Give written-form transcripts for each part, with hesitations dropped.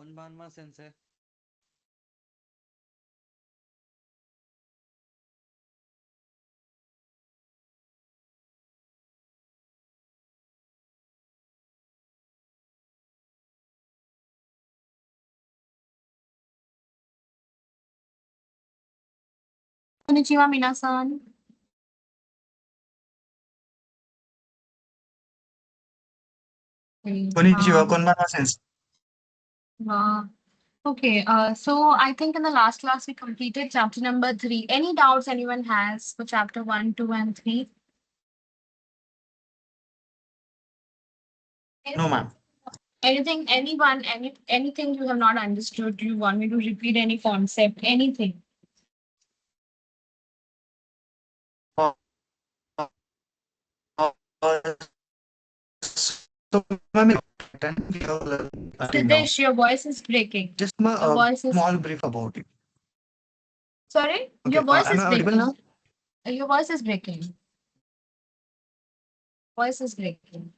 Konbanma sensei. Konnichiwa, minasan. Konnichiwa, konbanwa sensei. Uh, okay, so I think in the last class we completed chapter number 3. Any doubts anyone has for chapter 1, 2, and 3? No, ma'am. Anything, anyone, anything you have not understood, you want me to repeat any concept, anything? Uh, so, ma'am, we have learned now. Siddesh, your voice is breaking. Just Your a voice is small brief about it. sorry, your Okay, voice am is I audible breaking. now? Your voice is breaking. Voice is breaking.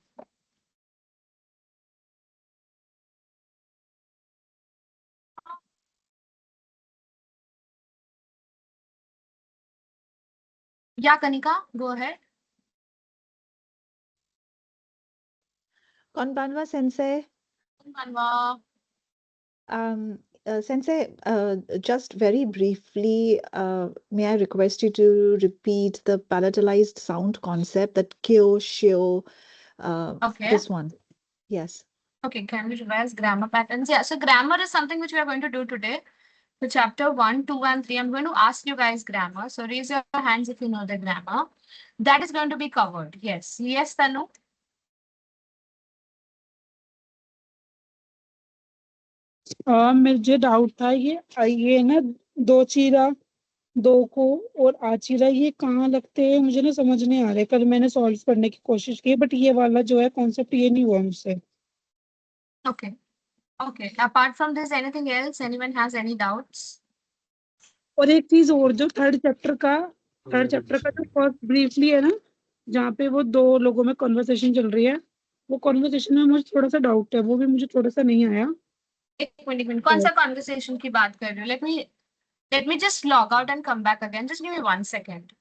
Yeah, Kanika, go ahead. Konbanwa sensei, Manwa. sensei, just very briefly, may I request you to repeat the palatalized sound concept, that kyo, shio, Okay. this one. Yes. Okay, can we revise grammar patterns? Yeah, so grammar is something which we are going to do today. So chapter 1, 2, and 3, I'm going to ask you guys grammar. So raise your hands if you know the grammar. That is going to be covered. Yes. Yes, Tanu? मुझे doubt था ये ना दो चीरा दो को और आचीरा ये कहाँ लगते हैं मुझे ना समझ नहीं आ रहा है। कल मैंने सॉल्व करने की कोशिश की बट ये वाला जो है कॉन्सेप्ट ये नहीं हुआ मुझसे। Okay. Okay. Apart from this, anything else? Anyone has any doubts? और एक चीज और, जो थर्ड चैप्टर का जो फर्स्ट ब्रीफली है ना, जहाँ पे वो दो लोगों में कॉन्वर्सेशन चल रही है, वो कॉन्वर्सेशन में मुझे थोड़ा सा डाउट है, वो भी मुझे थोड़ा सा नहीं आया। एक मिनट कौन सा कॉन्वर्सेशन की बात कर रहे हो? Let me just log out and come back again. Just give me 1 second.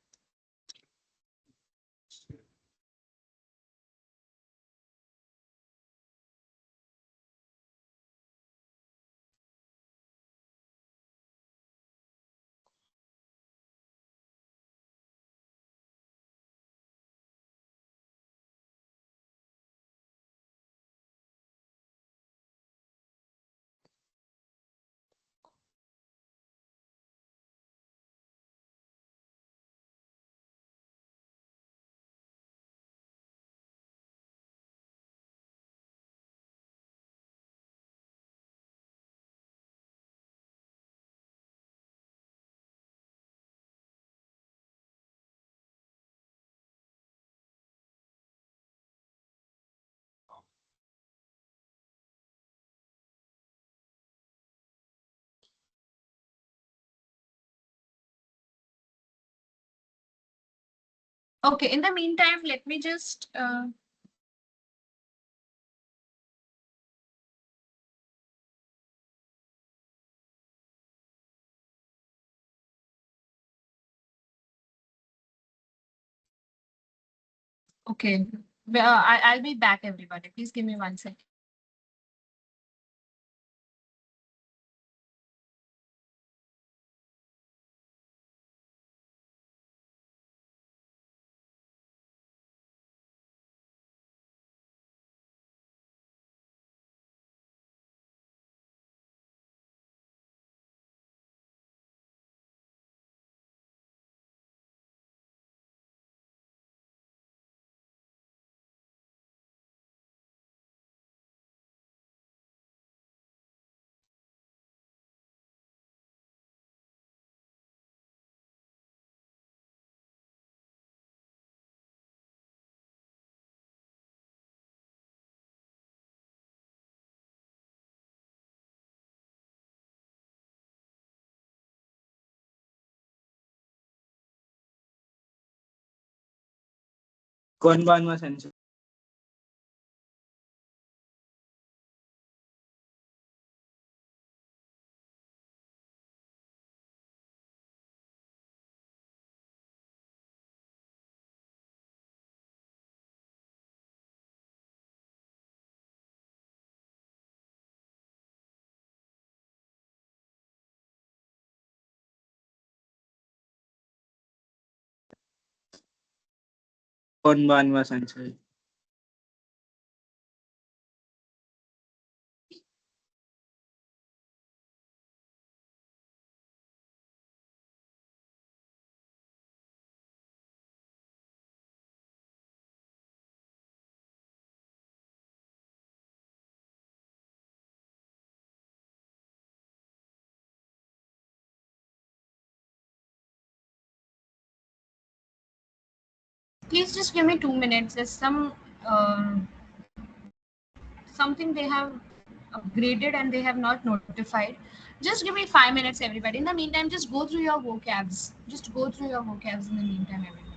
Okay, in the meantime, let me just okay. I'll be back, everybody. Please give me 1 second. Konbanma sensei. Konbanwa Sensei. Please just give me 2 minutes. There's some something they have upgraded and they have not notified. Just give me 5 minutes, everybody. In the meantime, just go through your vocabs. Just go through your vocabs in the meantime, everybody.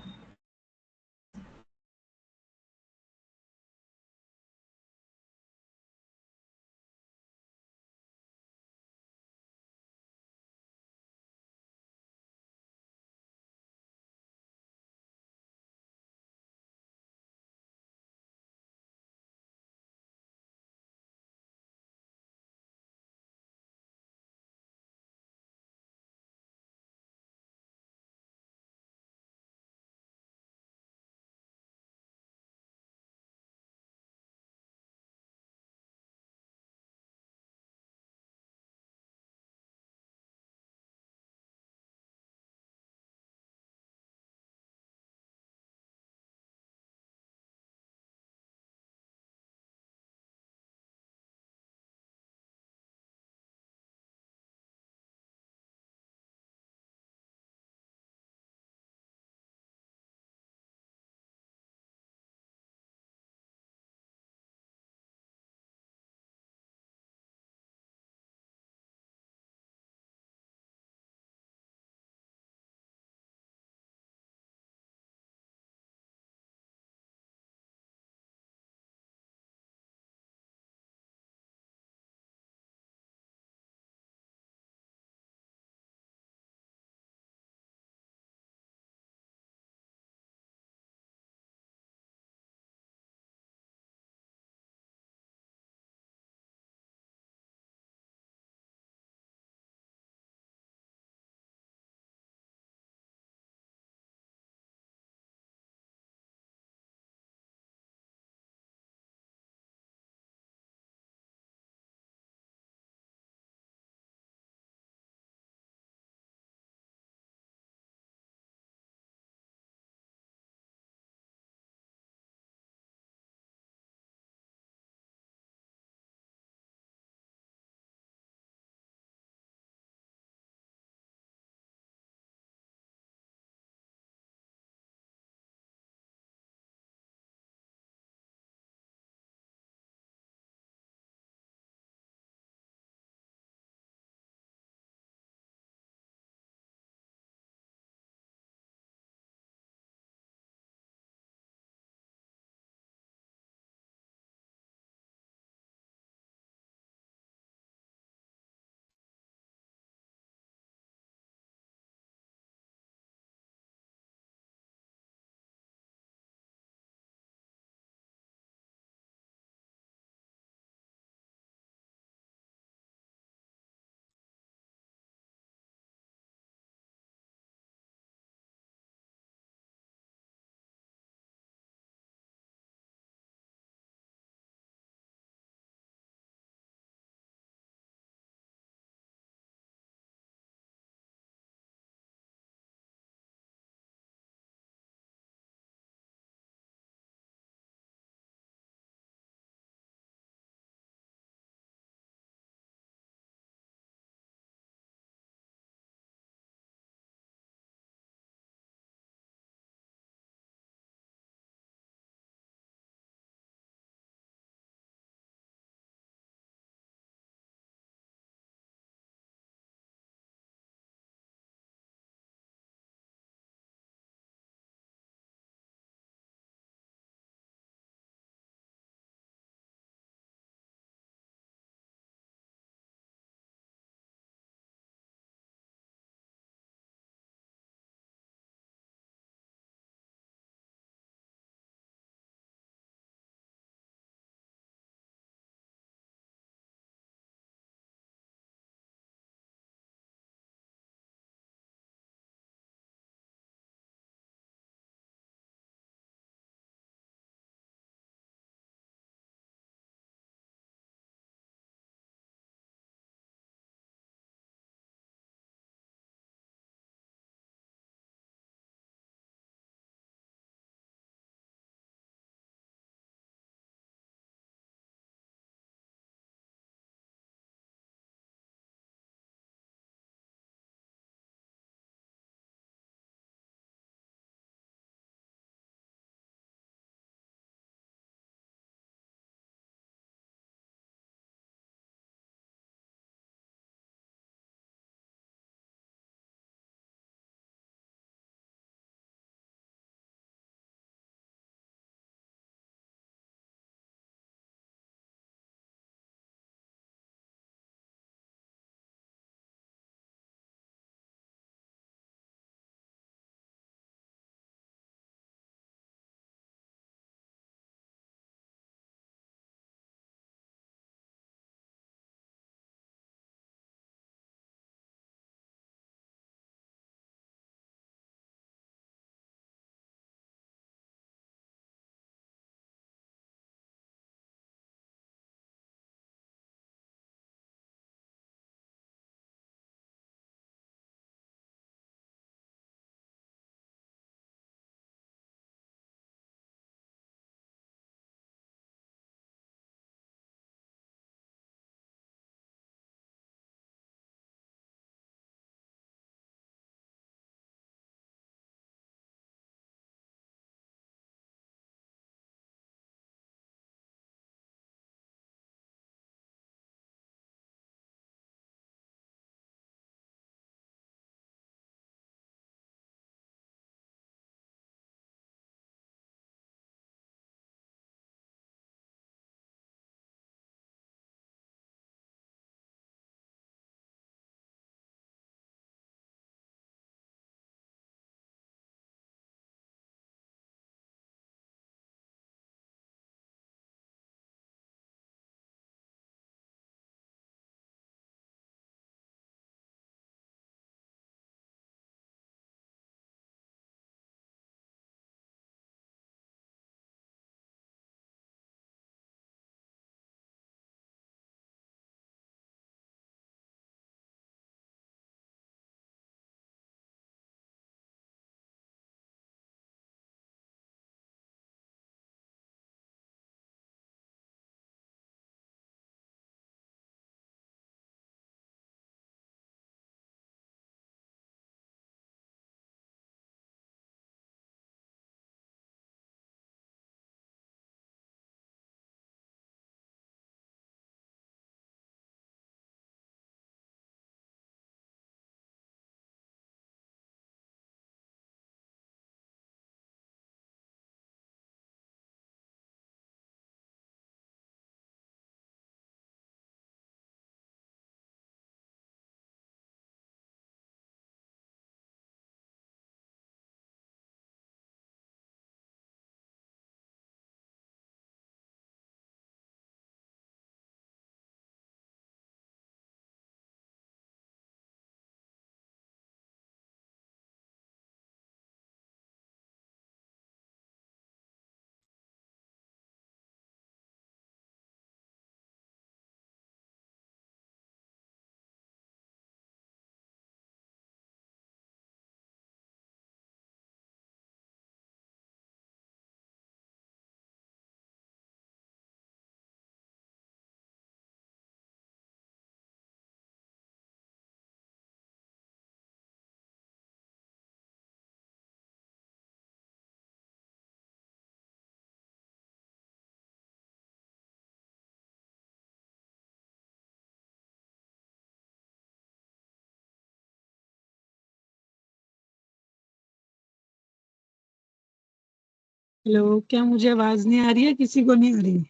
Hello, क्या मुझे आवाज नहीं आ रही है? किसी को नहीं आ रही?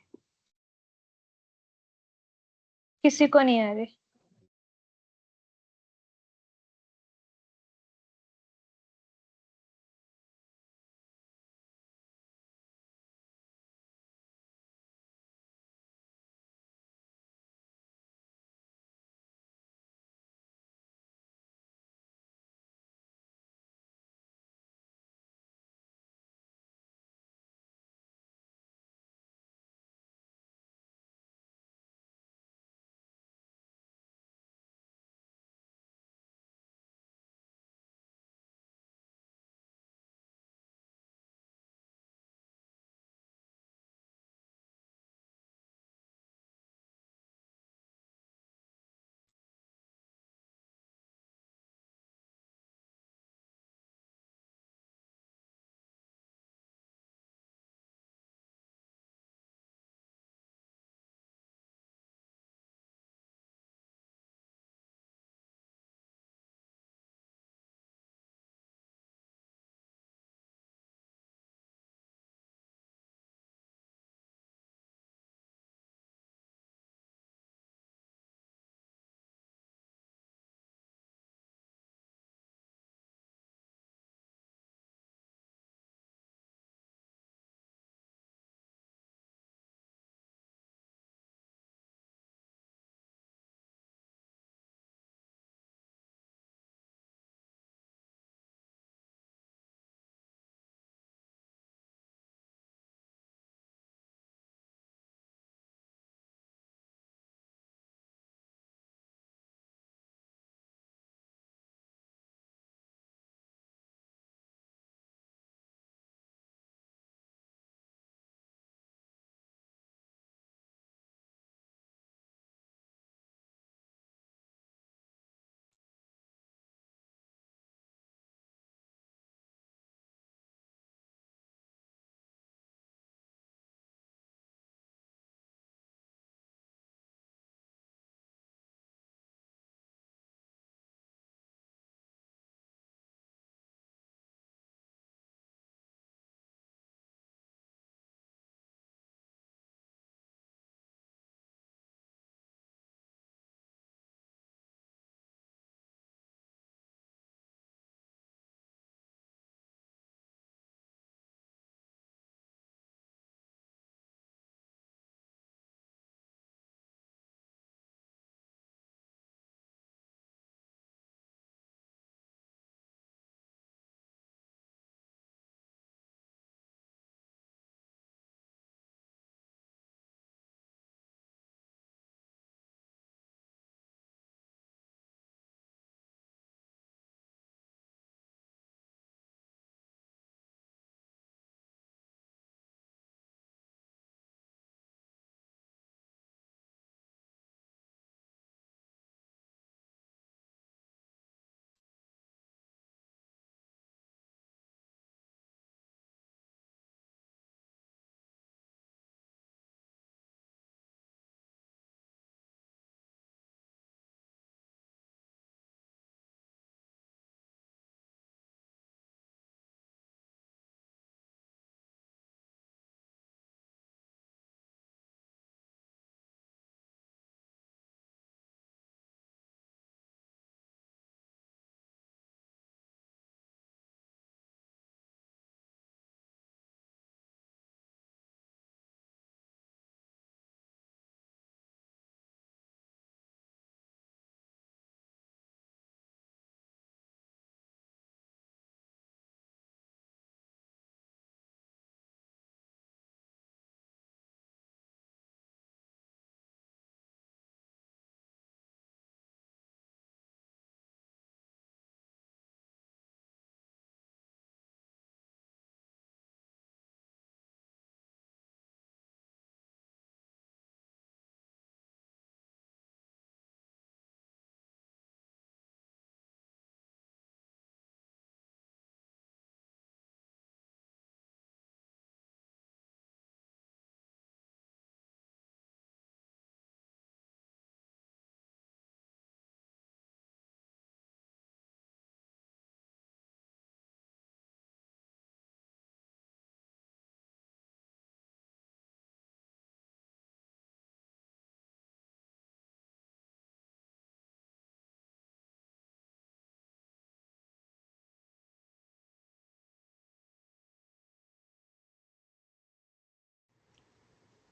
किसी को नहीं आ रही।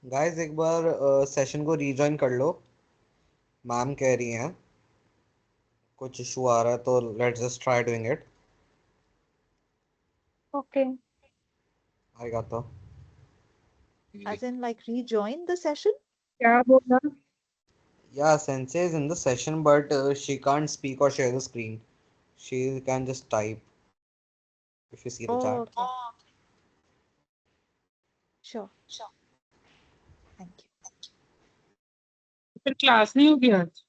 गाइस एक बार सेशन को रीजॉइन कर लो। मैम कह रही हैं कुछ इशू आ रहा है तो let's just try doing it. Okay आएगा तो। As in, like, rejoin the session? क्या बोला? Yeah, Sensei is in the session, but she can't speak or share the screen. She can just type if you see the Oh, chat. okay. Sure. Thank you. फिर class नहीं होगी आज?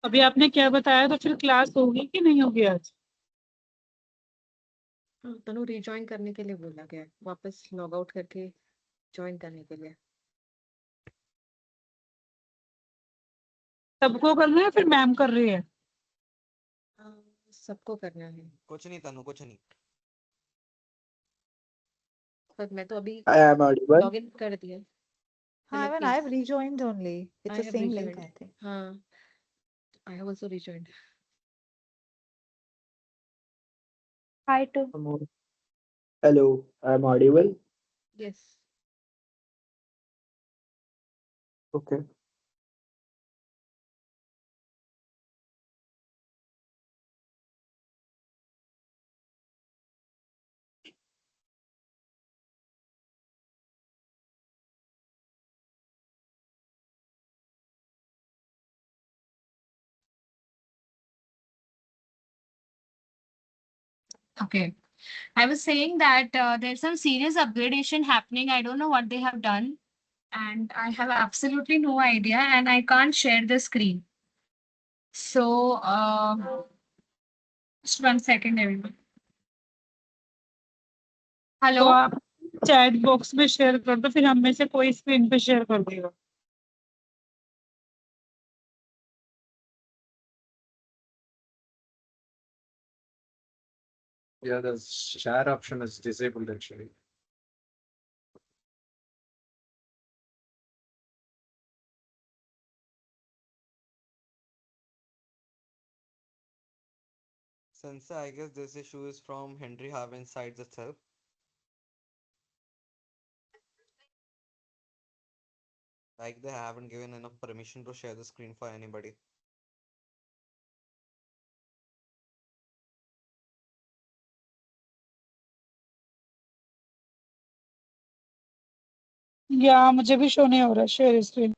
अभी आपने क्या बताया, तो फिर क्लास होगी कि नहीं होगी आज? तनु रिजॉइन करने के लिए बोला गया है, वापस लॉग आउट करके ज्वाइन करने के लिए। सबको करना है फिर मैम कर रही है? सबको करना है, कुछ नहीं तनु, कुछ नहीं। पर मैं तो अभी I am audible. Log in कर दिया। Hi, when I've rejoined only. It's I the have same link, rejoined. I think. हाँ, I have also rejoined. Hi to Hello, I am audible. Yes. Okay. Okay. I was saying that there's some serious upgradation happening. I don't know what they have done, and I have absolutely no idea, and I can't share the screen. So, just 1 second, everyone. तो Hello. आप chat box में share कर दो, फिर हम में से कोई स्क्रीन पे शेयर कर देगा। Yeah, the share option is disabled actually. Sensei, I guess this issue is from Henry Haven sites itself. Like they haven't given enough permission to share the screen for anybody. या मुझे भी show नहीं हो रहा share screen.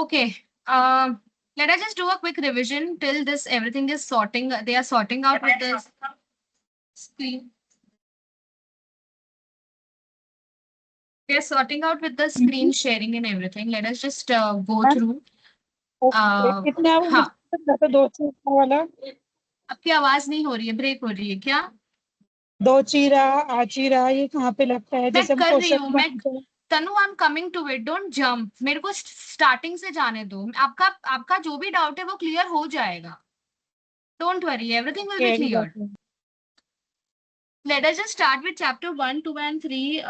Okay. Let us just do a quick revision till this everything is sorting. They are sorting out with this screen. They are sorting out with the screen sharing and everything. Let us just go through. कितने आप हाँ, दो चीरा वाला आपकी आवाज नहीं हो रही है, ब्रेक हो रही है क्या? दो चीरा आचीरा ये कहाँ पे लगता है मैं जैसे हम कर रही हूँ, क्वेश्चन मैं बनाते हैं Tanu I am coming to it, don't jump, मेरे को स्टार्टिंग से जाने दो, आपका जो भी डाउट है वो क्लियर हो जाएगा, don't worry, everything will be clear. Let us just start with chapter 1, 2 and 3.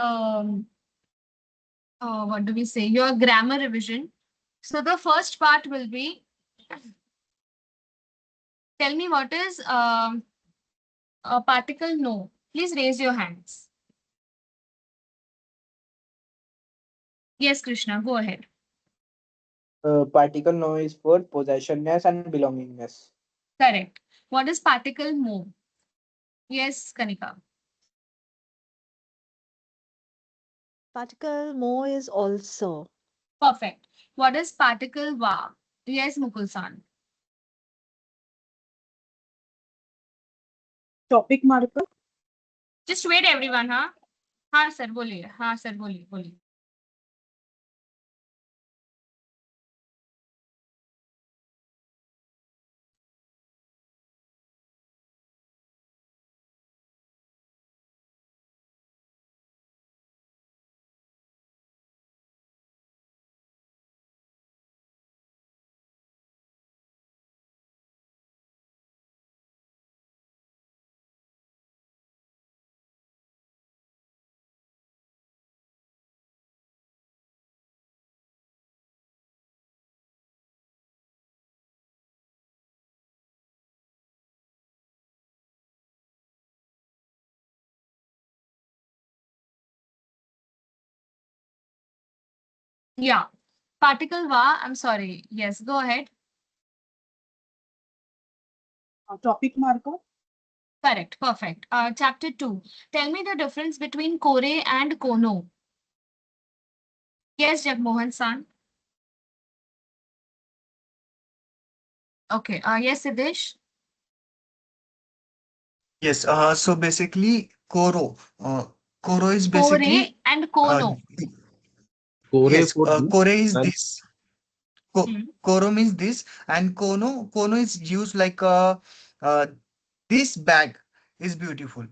What do we say? Your grammar revision. So the first part will be, tell me what is a particle no. Please raise your hands. Yes, Krishna, go ahead. Particle no is for possessionness and belongingness. Correct. What is particle mo? Yes, Kanika. Particle mo is also. Perfect. What is particle va? Yes, Mukul-san. Topic marker Just wait everyone, हाँ? हाँ sir बोलिए, हाँ sir बोलिए, बोलिए. Yeah. Particle va, I'm sorry. Yes, go ahead. Topic marker Correct. Perfect. Chapter 2. Tell me the difference between Kore and Kono. Yes, Jagmohan san. Okay. Yes, Siddesh. Yes, so basically, Koro. Koro is Kore basically and Kono. yes, Kore is and- this. Koro means this, and Kono is used like this bag is beautiful.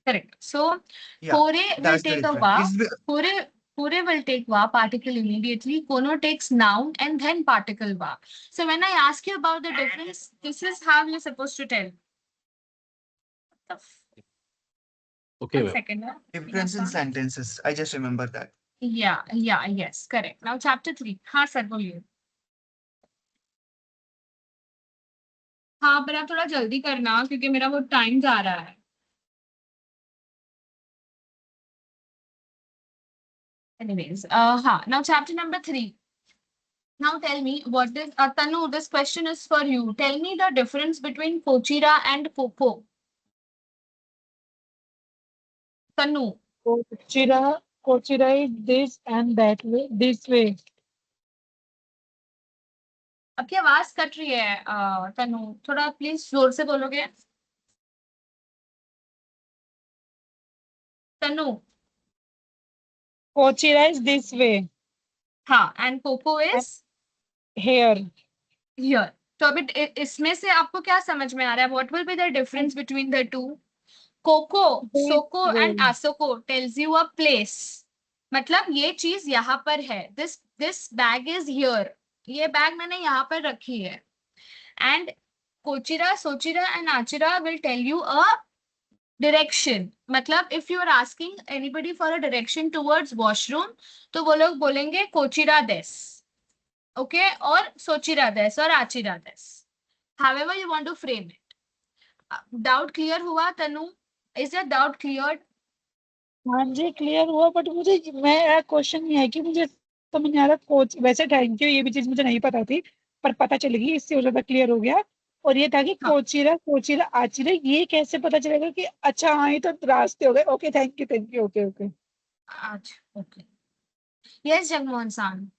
Correct. So, Yeah, Kore will that's the take a difference. va. It's Kore will take va particle immediately. Kono takes noun and then particle va. So when I ask you about the difference, this is how you're supposed to tell. Okay, One well, second. difference in sentences. I just remember that. Yeah, yes, correct. Now chapter 3. हाँ sir बोलिए. हाँ पर आप थोड़ा जल्दी करना क्योंकि मेरा वो टाइम जा रहा है. Anyways, now chapter number 3. Now tell me what is Tanu, this question is for you. Tell me the difference between Kochira and Popo. Tanu. कोचिरा is this and that way this way आपकी आवाज cut रही है तनु, थोड़ा please जोर से बोलोगे. तनु. कोचिरा is this way हाँ, and Poopó is here here. तो अभी इसमें से आपको क्या समझ में आ रहा है? What will be the difference between the two? कोको, सोको एंड आसोको टेल्स यू अ प्लेस. मतलब ये चीज यहाँ पर है. This bag is here. ये बैग मैंने यहाँ पर रखी है. एंड कोचिरा, सोचिरा एंड आचिरा will tell you a direction. मतलब if you are asking anybody for a direction towards washroom तो वो लोग बोलेंगे कोचिरा देस, ओके, और सोचिरा देस और आचिरा देस. However you want to frame it. Doubt clear हुआ Tanu? Is your doubt clear? हाँ जी क्लियर हुआ बट मुझे मैं क्वेश्चन ये है कि मुझे समझ नहीं आ रहा कोच. वैसे थैंक यू, ये भी चीज मुझे नहीं पता थी पर पता चल गई, इससे और ज्यादा क्लियर हो गया. और ये था कि हाँ. कोचिरा कोचिरा आचिरा ये कैसे पता चलेगा कि अच्छा हाँ ये तो रास्ते हो गए. Okay thank you okay okay. अच्छा, ओके. यस जगमोहन सान.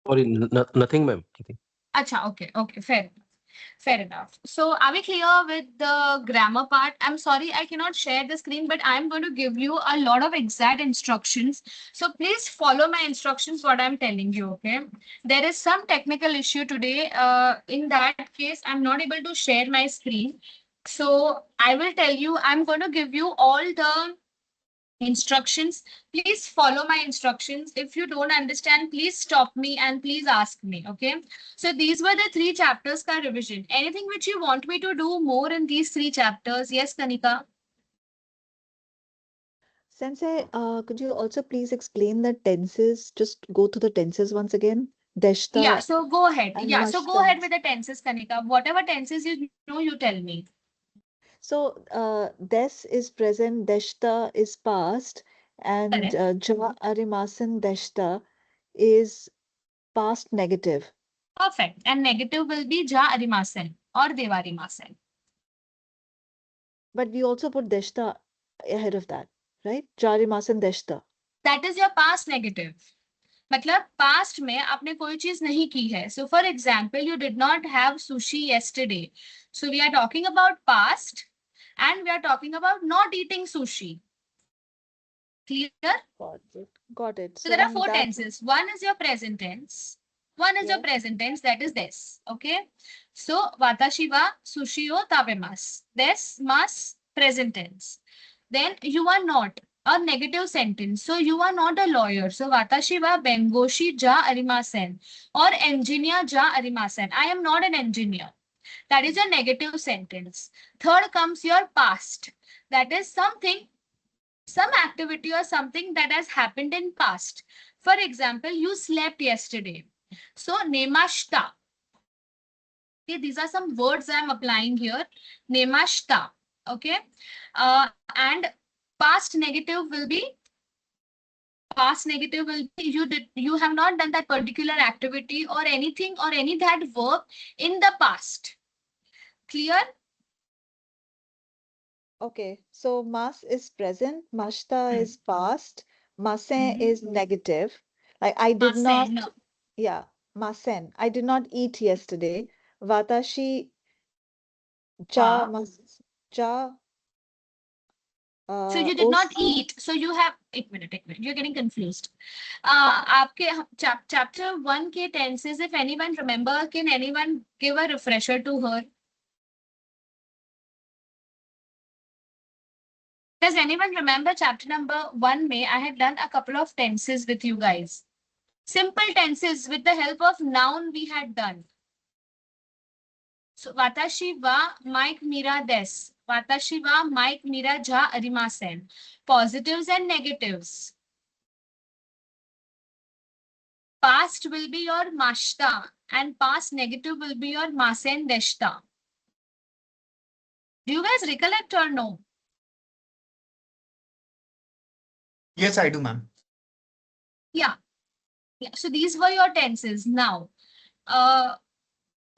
Sorry, nothing, ma'am. Nothing. Acha, okay, okay, fair enough. Fair enough. So are we clear with the grammar part? I'm sorry, I cannot share the screen, but I'm going to give you a lot of exact instructions. So please follow my instructions, what I'm telling you, okay? There is some technical issue today. In that case, I'm not able to share my screen. So I will tell you, I'm going to give you all the instructions. Please follow my instructions. If you don't understand, please stop me and please ask me, okay? So these were the 3 chapters ka revision. Anything which you want me to do more in these 3 chapters? Yes, Kanika? Sensei, could you also please explain the tenses? Just go through the tenses once again. Deshta Yeah, so go ahead. and Yeah, so go ahead mashta. with the tenses, Kanika. Whatever tenses you know, you tell me. So, des is present, deshta is past, and Correct. ja arimasan deshta is past negative. Perfect. And negative will be ja arimasen or devarimasen. But we also put deshta ahead of that, right? Ja arimasan deshta. That is your past negative. मतलब past में आपने कोई चीज नहीं की है. So for example, you did not have sushi yesterday. So we are talking about past and we are talking about not eating sushi. Clear? Got it. Got it. So there are in 4 that, tenses. One is your present tense. One is your yes. present tense, that is this. Okay. So watashi wa sushi o tabemasu. Des mas present tense. Then you are not a negative sentence. So you are not a lawyer. So watashi wa bengoshi ja arimasen or engineer ja arimasen. I am not an engineer. That is a negative sentence. Third comes your past. That is something, some activity or something that has happened in past. For example, you slept yesterday. So nemashta. Okay, these are some words I am applying here. Nemashta. Okay. And past negative will be you have not done that particular activity or anything or any that work in the past. Clear? Okay, so mas is present, mashta is past, masen is negative. Like I did not, Masen. yeah, masen. I did not eat yesterday. Watashi ja Wa. mas ja So you did not os eat. So you have, एक minute. You're getting confused. आपके chapter 1 के tenses, if anyone remember, can anyone give a refresher to her? Does anyone remember chapter number 1 May? I had done a couple of tenses with you guys. Simple tenses with the help of noun we had done. So watashi wa Mike Mira des. Watashi wa Mike Mira ja arimasen. Positives and negatives. Past will be your mashta and past negative will be your masen deshta. Do you guys recollect or no? Yes, I do, ma'am. Yeah. So these were your tenses. Now,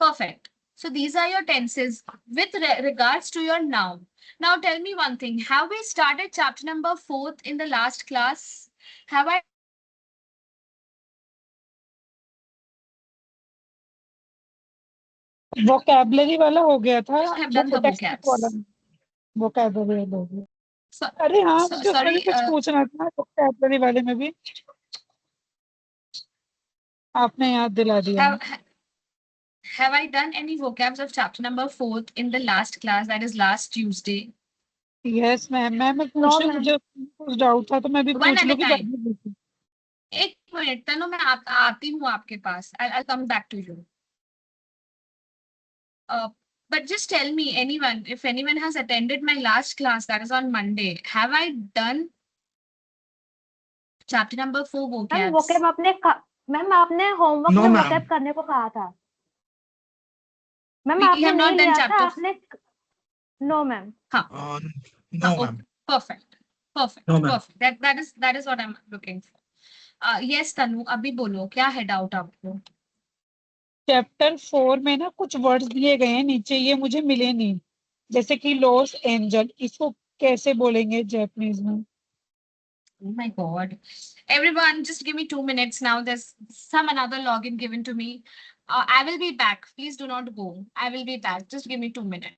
perfect. So these are your tenses with regards to your noun. Now tell me one thing. Have we started chapter number 4 in the last class? Have I? Vocabulary वाला हो गया था Have जो done the text book वाला vocabs. Vocabulary वाला हो गया. So, अरे हाँ मुझे उसमें भी sorry. कुछ पूछना था वोकैबलरी वाले में भी आपने याद दिला दिया. Have I done any vocabs of chapter number 4 in the last class? That is last Tuesday. Yes ma'am मैं पूछ No, रही हूँ ma'am. मुझे कुछ डाउट था तो मैं भी One पूछ at a लूंगी. time. एक मिनट तनु मैं आती हूँ आपके पास. I'll come back to you. But just tell me, anyone, if anyone has attended my last class, that is on Monday, have I done chapter number 4 ma'am vocabs? vocab आपने ma'am आपने homework No, में ma'am. vocab करने को कहा था. Ma'am We आपने have not नहीं done लिया था chapter. आपने. No, ma'am. No, Okay. ma'am. Perfect. Perfect. No, ma'am. Perfect. That is what I'm looking for. Yes, Tanu, अभी बोलो क्या है डाउट आपको? चैप्टर 4 में ना कुछ वर्ड्स दिए गए हैं नीचे ये मुझे मिले नहीं जैसे कि लॉस एंजल इसको कैसे बोलेंगे जापानीज में. Oh my God. Everyone, just give me 2 minutes now. There's another login given to me. I will be back. Please do not go. I will be back. Just give me 2 minutes.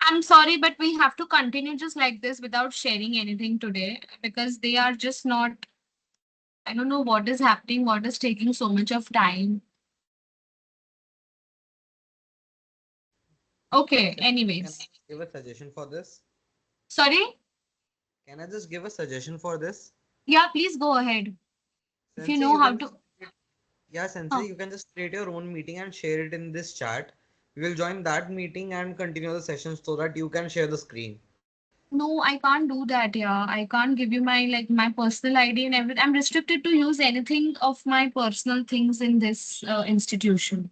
I'm sorry, but we have to continue just like this without sharing anything today because they are just not. I don't know what is happening, what is taking so much of time. Okay, Can anyways. I give a suggestion for this? Sorry? Can I just give a suggestion for this? Yeah, please go ahead. If you Sensei, know you how can to. just yeah, Sensei, Huh. you can just create your own meeting and share it in this chat. We will join that meeting and continue the session so that you can share the screen. No, I can't do that. Yeah, I can't give you my personal ID and everything. I'm restricted to use anything of my personal things in this institution.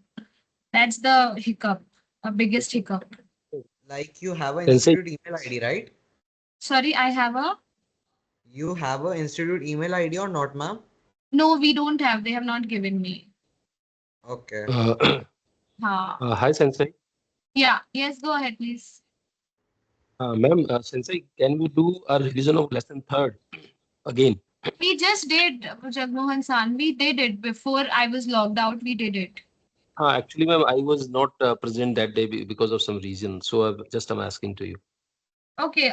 That's the hiccup, biggest hiccup. Like you have an Sensei, institute email ID, right? Sorry, I have a. You have an institute email ID or not, ma'am? No, we don't have. They have not given me. Okay. Ha. Hi, Sensei. Yeah. Yes. Go ahead, please. Ma'am, Sensei, can we do a revision of lesson third again? We just did, Jagmohan San. We did it before I was logged out. We did it. Actually, ma'am, I was not present that day because of some reason. So I'm asking to you. Okay.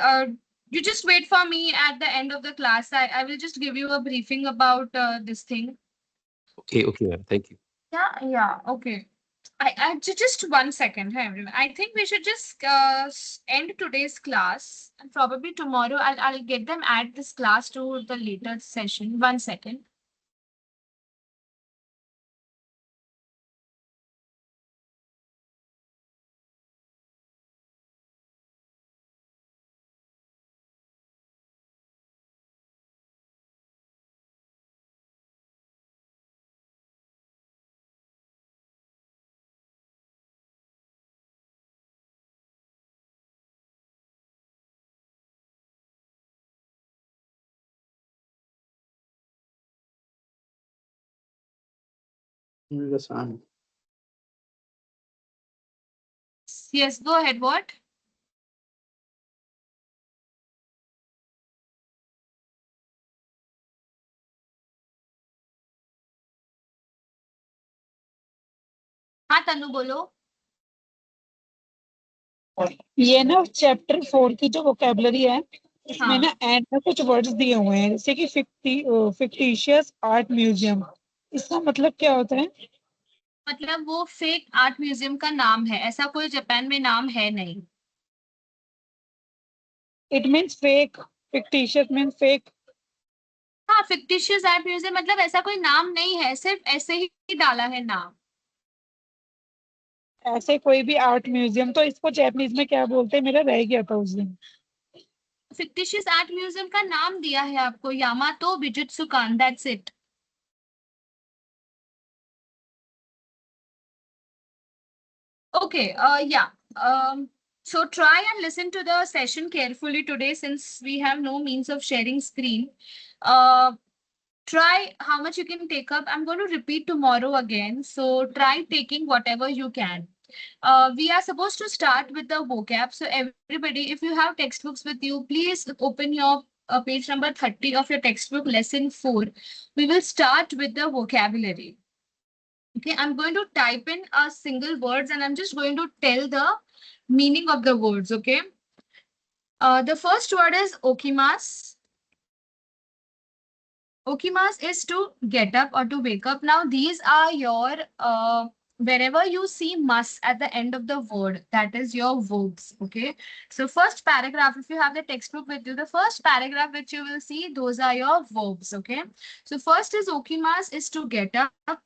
You just wait for me at the end of the class. I will just give you a briefing about this thing. Okay, ma'am. Thank you. Yeah. Yeah. Okay. Just 1 second, hey, everyone. I think we should just end today's class, and probably tomorrow I'll get them add this class to the later session. 1 second. Understand. Yes, go ahead. What? हाँ तनु बोलो. ये ना chapter 4 की जो vocabulary है इसमें हाँ. ना एंड में कुछ वर्ड्स दिए हुए हैं जैसे कि फिक्टिशियस आर्ट म्यूजियम, इसका मतलब क्या होता है? मतलब वो फेक आर्ट म्यूजियम का नाम है. ऐसा कोई जापान में नाम है नहीं. It means fake, fictitious means fake. हाँ, फिक्टिशियस आर्ट म्यूजियम मतलब ऐसा कोई नाम नहीं है, सिर्फ ऐसे ही डाला है नाम. ऐसे कोई भी आर्ट म्यूजियम, तो इसको जैपनीज में क्या बोलते हैं? मेरा रह गया था उस दिन. फिक्टिशियस आर्ट म्यूजियम का नाम दिया है आपको यामातो बिजुत्सुकान. That's it. Okay, yeah. So try and listen to the session carefully today since we have no means of sharing screen. Try how much you can take up. I'm going to repeat tomorrow again. So try taking whatever you can. We are supposed to start with the vocab. So everybody, if you have textbooks with you, please open your page number 30 of your textbook, lesson 4. We will start with the vocabulary. Okay, I'm going to type in a single words and I'm just going to tell the meaning of the words, okay? The first word is okimas. Okimas is to get up or to wake up. Now, these are your, wherever you see mas at the end of the word, that is your verbs, okay? So first paragraph, if you have the textbook with you, the first paragraph which you will see, those are your verbs, okay? So first is okimas is to get up.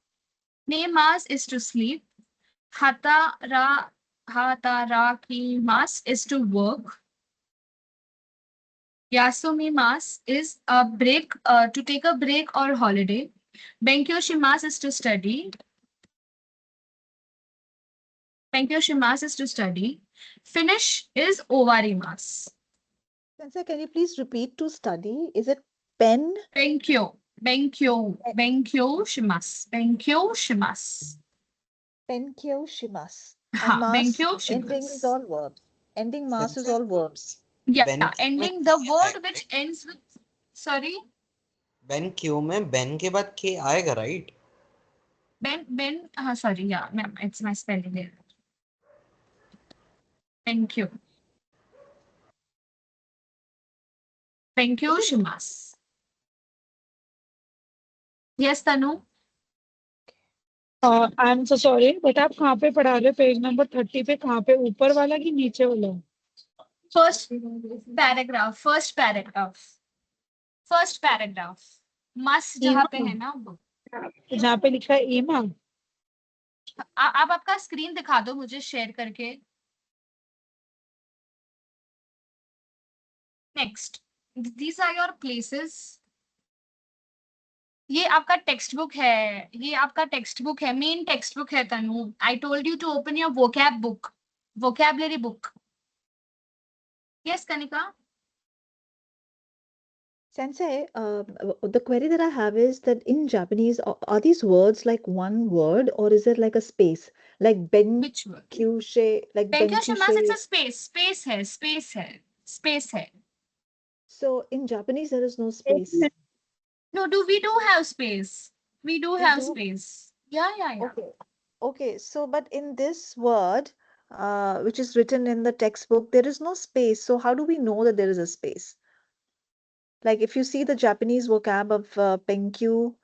Nemas is to sleep. Hatarakimas is to work. Yasumimas is a break, to take a break or holiday. Benkyoshimas is to study. Benkyoshimas is to study. Finish is ovarimas. Sensei, can you please repeat to study? Is it pen? Benkyoshimas. Penkyo shimas. Ha, And mas, benkyoshimas. ending is all verbs. Ending mas is Sensei, all verbs. Yeah, Ben ending में the K word आएगा, which right? ends with, sorry, Ben क्यों में Ben के बाद K आएगा, right? sorry, yeah, ma'am, it's my spelling there. Thank you. Benkyoshimas. Yes, Tanu? I am so sorry, but आप कहाँ पे पढ़ा रहे हो? पेज नंबर 30 पे कहाँ पे? ऊपर वाला कि नीचे वाला? First paragraph. Must जहाँ पे है ना वो. जहाँ पे लिखा है ईमा. आप आपका स्क्रीन दिखा दो मुझे शेयर करके. Next, these are your places. ये आपका टेक्स्ट बुक है. मेन टेक्स्ट बुक है तनु. I told you to open your vocabulary book. Yes, Kanika? Sensei, the query that I have is that in Japanese, are these words like one word or is it like a space? Like Which word? benkyushe, like Benkyo Shimas, it's benkyushe. a space hai, space hai, space hai. So in Japanese, there is no एक space. Minute, No, we do have space. We do We have do. space. Yeah. Okay. Okay. So, but in this word, which is written in the textbook, there is no space. So how do we know that there is a space? Like if you see the Japanese vocab of benkyu,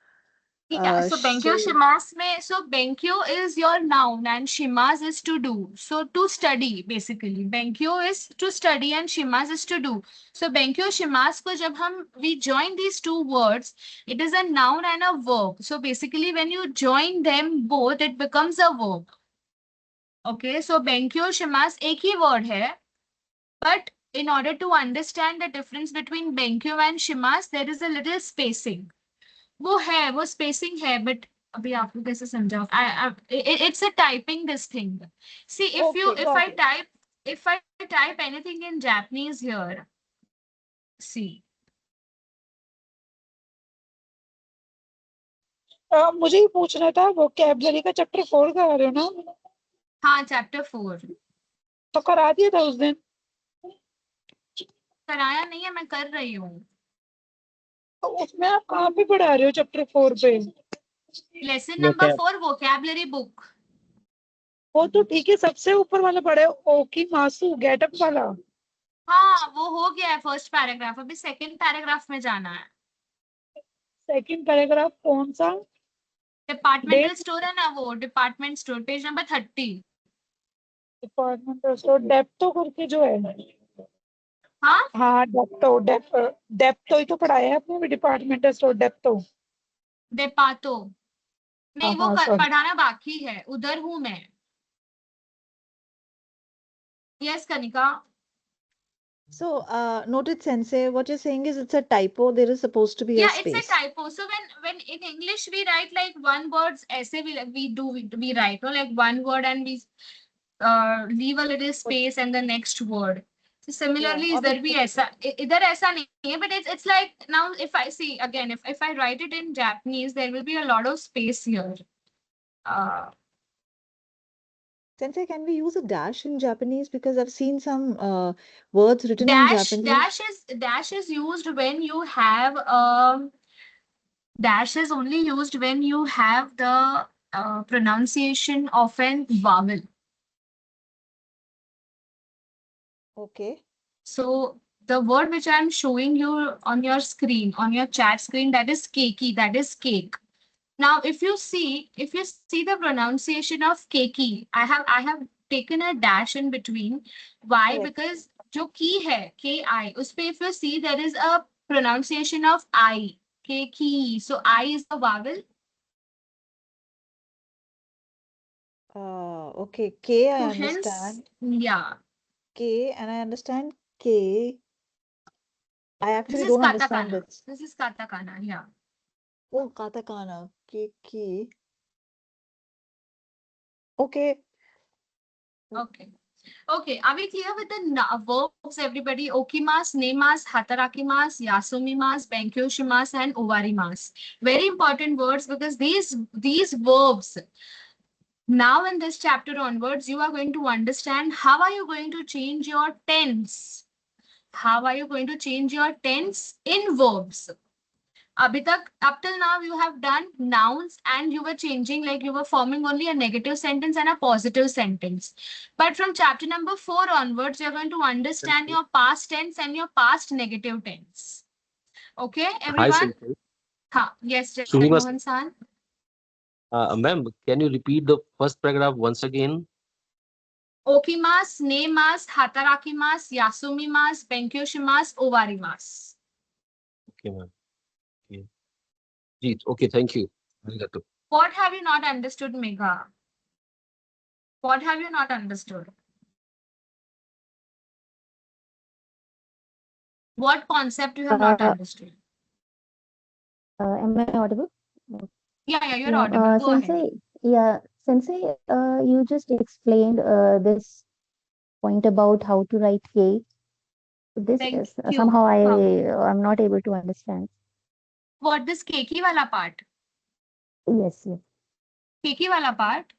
Yeah, so Benkyo she, Shimas mein, so Benkyo is your noun and Shimas is to do. So to study basically. Benkyo is to study and Shimas is to do. So Benkyo Shimas ko jab we join these two words, it is a noun and a verb. So basically when you join them both, it becomes a verb. Okay, so Benkyo Shimas एक ही word है, but in order to understand the difference between Benkyo and Shimas, there is a little spacing. वो spacing है, but अभी आपको कैसे समझाओ? It's a typing this thing. See, okay, got it. if I type anything in Japanese here, see. मुझे ही पूछना था, vocabulary का चैप्टर 4 करा रहे हो ना? हाँ, chapter 4. तो करा दिया था उस दिन। कराया नहीं है, मैं कर रही हूँ। तो उसमें आप कहाँ पे पढ़ा रहे हो चैप्टर 4 पे? Lesson number 4 vocabulary book. वो तो ठीक है, सबसे ऊपर वाला पढ़े, ओकी मासू गेटअप वाला। हाँ, वो हो गया है फर्स्ट पैराग्राफ, अभी सेकंड पैराग्राफ में जाना है। सेकंड पैराग्राफ कौन सा? डिपार्टमेंटल स्टोर है ना, वो department store, page number 30। Departmental store डेप्टो करके जो है। हाँ हाँ, डेप्टो ही तो पढ़ाया है आपने भी, डिपार्टमेंटल स्टोर डेप्टो। डेपातो नहीं, वो हाँ, sorry। पढ़ाना बाकी है, उधर हूँ मैं। Yes Kanika. So, noted Sensei, what you're saying is it's a typo. There is supposed to be a Yeah, it's a space. typo. So when in English we write like one words, ऐसे we write, no, like one word and we leave a little space and the next word. So similarly, Yeah, इधर भी ऐसा, इधर ऐसा नहीं है, but it's like now if I see again, if I write it in Japanese, there will be a lot of space here. Sensei, can we use a dash in Japanese? Because I've seen some words written in Japanese. Dash is used when you have dash is only used when you have the pronunciation of an vowel. Okay. So the word which I'm showing you on your screen, on your chat screen, that is keiki, that is cake. Now, if you see the pronunciation of keiki, I have taken a dash in between. Why? Correct. Because जो की है ki, उस पे if you see there is a pronunciation of I, keiki. So I is the vowel. Okay. K, I So understand. hence, yeah. K, and I understand K. I This actually is don't understand katakana. this. This is katakana, yeah. Oh, katakana. K. Okay. Okay. Are we clear with the verbs, everybody? Okimas, nemas, hatarakimas, yasumimas, benkyoshimas, and ovarimas. Very important words because these verbs, now in this chapter onwards, you are going to understand how are you going to change your tense. How are you going to change your tense in verbs? Abhi tak, up till now, you have done nouns and you were changing, like you were forming only a negative sentence and a positive sentence. But from chapter number 4 onwards, you're going to understand your past tense and your past negative tense. Okay, Hi, everyone? Sensei. Ha, yes, Sunima, Mohan San. ma'am, can you repeat the first paragraph once again? Okimas, nemas, hatarakimas, yasumimas, benkyoshimas, ovarimas. Okay, ma'am. Okay. Jeet, okay, thank you. Arigato. What have you not understood, Megha? What have you not understood? What concept you have not understood? Am I audible? Yeah, you're Yeah, audible. Go ahead. Sensei, you just explained this point about how to write K. This Thank is you. somehow Huh. I'm not able to understand. What, this keki wala part? Yes, yes, Keki wala part?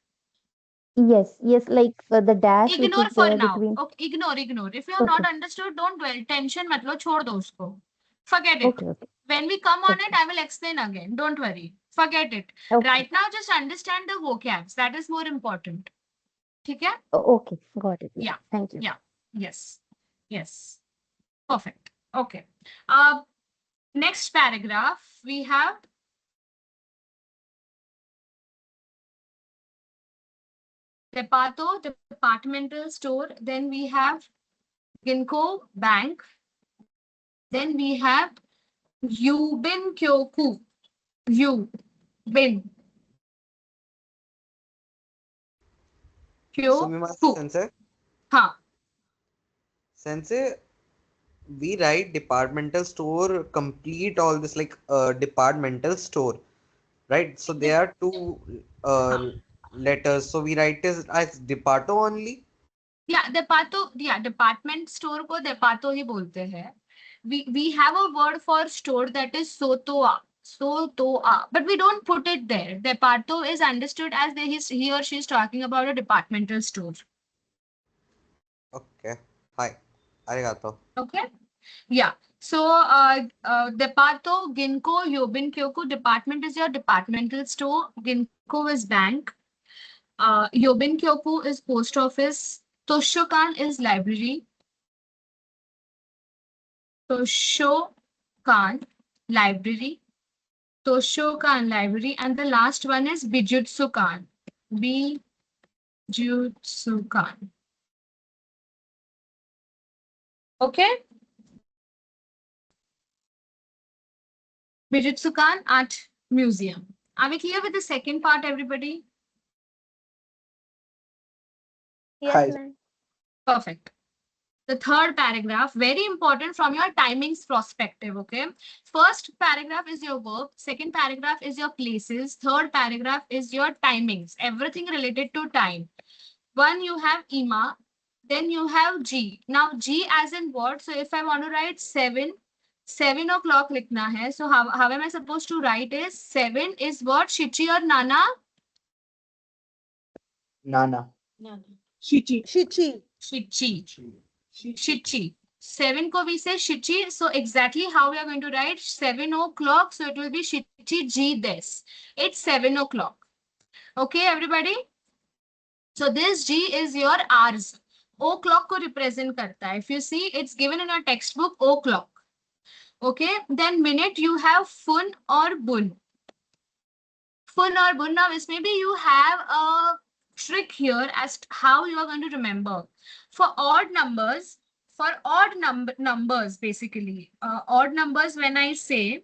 yes. Like the dash which Ignore is for there now. between. Okay, ignore. If you have Okay, not understood, don't dwell. Tension mat lo, chhod do usko. Forget it. okay. When we come on it, Okay. I will explain again. Don't worry. Forget it. Okay. Right now, just understand the vocabs. That is more important. ठीक है? Okay. Got it. Yeah. Thank you. Yeah. Yes. Yes. Perfect. Okay. Next paragraph, we have Depato, departmental store. Then we have Ginkgo Bank. Then we have Yubin Kyoku. Yubin Sumimasa Kyoku. Sensei. Huh. Sensei, we write departmental store, complete all this like departmental store, right? So there are two letters. So we write this as departo only. Yeah, department store को depato ही बोलते हैं. We have a word for store that is sotoa. Sotoa, but we don't put it there. Depato is understood as he or she is talking about a departmental store. Okay. Hi. Arigato. Okay. Yeah. So, Depato, Ginkgo, Yobin Kyoku, department is your departmental store. Ginkgo is bank. Yobin Kyoku is post office. Toshokan is library. Toshokan, library. Toshokan, library. And the last one is Bijutsukan. Bijutsukan. Okay. Bijutsukan Art Museum. Are we clear with the second part, everybody? Yes, Hi. ma'am. Perfect. The third paragraph, very important from your timings perspective, okay? First paragraph is your verb. Second paragraph is your places. Third paragraph is your timings, everything related to time. One, you have Ima. Then you have G. Now, G as in what? So, if I want to write 7 o'clock likhna hai. So, how am I supposed to write is 7 is what? Shichi or Nana? Nana. Shichi. Shichi. Shichi. Shichi. 7 ko we say Shichi. So exactly how we are going to write 7 o'clock. So it will be Shichi G this. It's 7 o'clock. Okay, everybody? So this G is your hours. O'clock ko represent karta hai. If you see, it's given in your textbook o'clock. Okay, then minute you have fun or bun. Fun or bun. Now, this maybe you have a trick here as to how you are going to remember. For odd numbers, numbers basically, odd numbers when I say,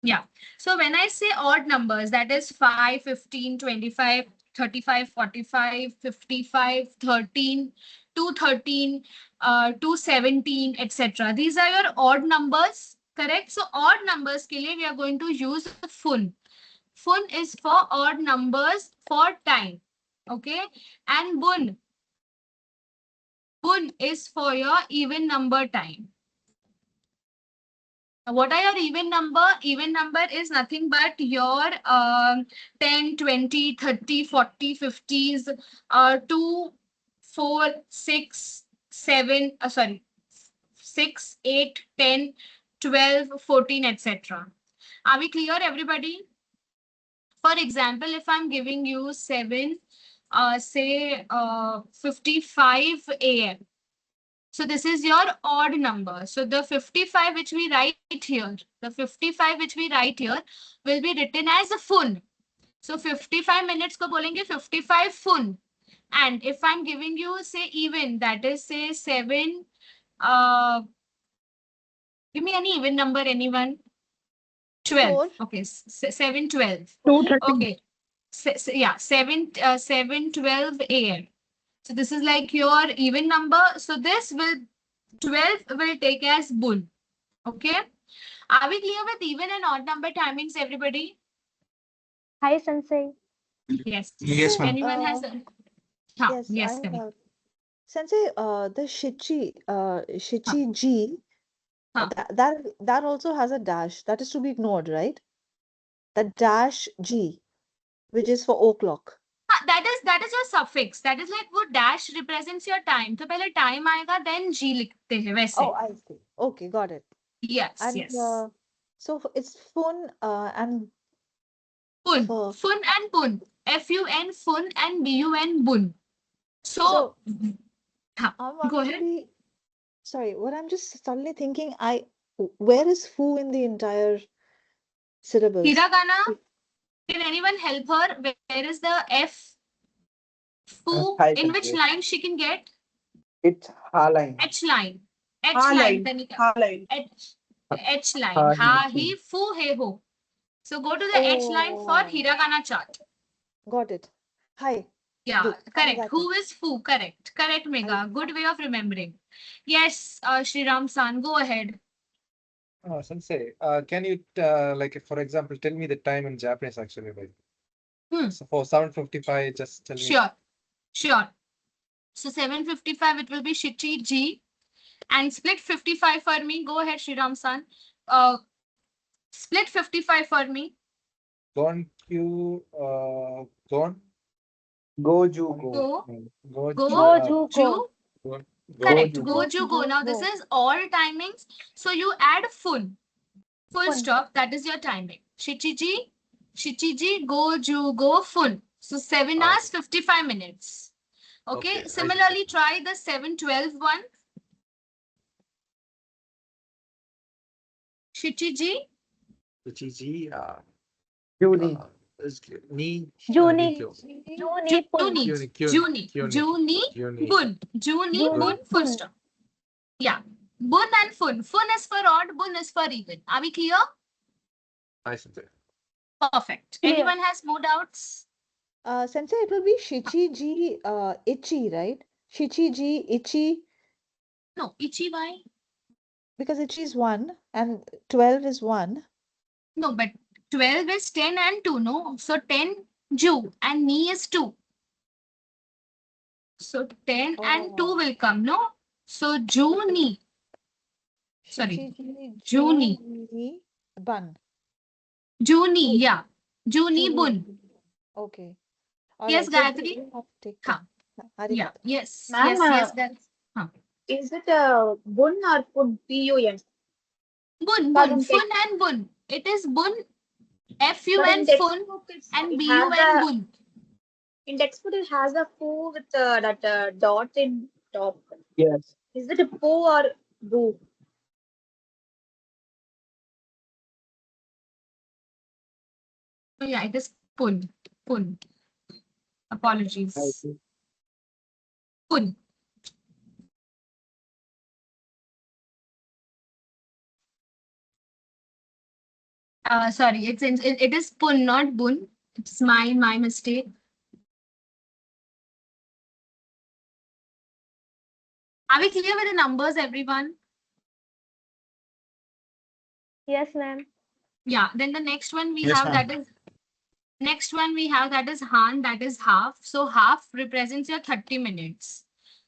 yeah. So when I say odd numbers, that is 5, 15, 25, 35, 45, 55, 13, 213, 217, etc. These are your odd numbers, correct? So odd numbers ke liye we are going to use fun. Fun is for odd numbers for time. Okay. And bun. Bun is for your even number time. What are your even number? Even number is nothing but your 10, 20, 30, 40, 50s, 2, 4, 6, 7, 6, 8, 10, 12, 14, etc. Are we clear, everybody? For example, if I'm giving you 7, say 55 a.m. So this is your odd number. So the 55 which we write here, will be written as a fun. So 55 minutes ko bolenge 55 fun. And if I'm giving you say even, that is say 7, give me any even number, anyone? 12. 4. Okay, 7, 12. 2:30. Okay. Yeah, 7, 12 a.m. So this is like your even number. So this will 12 will take as bull. Okay. Are we clear with even and odd number timings, everybody? Hi, Sensei. Yes. Yes, ma'am. Anyone has a... Huh, Yes, yes, I Kavita. have. Sensei, the Shichi G, Huh. that also has a dash. That is to be ignored, right? The dash G, which is for o'clock. That is your suffix. That is like वो dash represents your time. तो पहले time आएगा then G लिखते हैं वैसे. Oh, I see. Okay, got it. Yes, And yes. so it's fun and Fun. for Fun and bun. F-U-N, fun and B-U-N, bun. So, so huh, I'm go ahead. actually sorry. What I'm just suddenly thinking, where is foo in the entire syllabus? Hiragana, can anyone help her? Where is the F? Foo, Hi, in which Sanjay. line she can get? It's ha line. H line. H Ha line, line. Tanika. Ha line. H line. Ha, Ha, he, he, fu, he, ho. So go to the H line for Oh, Hiragana chart. got it. Hi. Yeah, Good. I correct. got Who is Fu? Correct. Correct, Mega. Good way of remembering. Yes, Shriram San, go ahead. Sensei, can you like for example tell me the time in Japanese actually? Like, Hmm. so for 7:55, just tell me. Sure. Sure. So 7:55, it will be Shichi G. And split 55 for me. Go ahead, Shriram San. Split 55 for me. Gon Q Gon Goju, go. Go. Go Go. Go, Ju. Go Correct. Goju, Go, go. Ju, go. Now this Go. is all timings. So you add fun. Full Fun. stop. That is your timing. Shichiji, go, Ju, go, fun. So 7 hours, 55 minutes. Okay. Okay, I Similarly, try the 7:12 one. Shichiji. G Juni. Ni Juni. Kyo. Juni. Pun. Juni, bun. Juni, Juni, bun, full bun. stop. Yeah. Bun and fun. Fun is for odd, bun is for even. Are we clear? I Sensei. Perfect. Clear. Anyone has more doubts? Sensei, it will be Shichi G Ichi, right? Shichi G Ichi, No. Ichi, why? because Ichi is 1 and 12 is 1. No, but 12 is 10 and 2, no? So 10, Ju, and Ni is 2. So 10 and 2 Oh. will come, no? So Juni. Sorry. Shichi G Juni. Juni Bun. Juni, yeah. Juni, Juni. bun. Okay. All Yes, right. So Gayatri? we have to take Huh. that. Yeah. Yes. Ma'am, Yes, Gayatri. Huh. Is it bun or pun? P-U-N. Bun, But bun. in Fun text, and bun. It is bun, but F-U-N, in fun, textbook, and it B-U-N, has a bun. in textbook it has a foo with that dot in top. Yes. Is it a poo or boo? Oh, yeah, it is pun. Pun. Apologies. Pun. Sorry, it is pun, not bun. It's my mistake. Are we clear with the numbers, everyone? Yes, ma'am. Yeah. Then the next one we Yes, have ma'am. that is Han, that is half. So half represents your 30 minutes.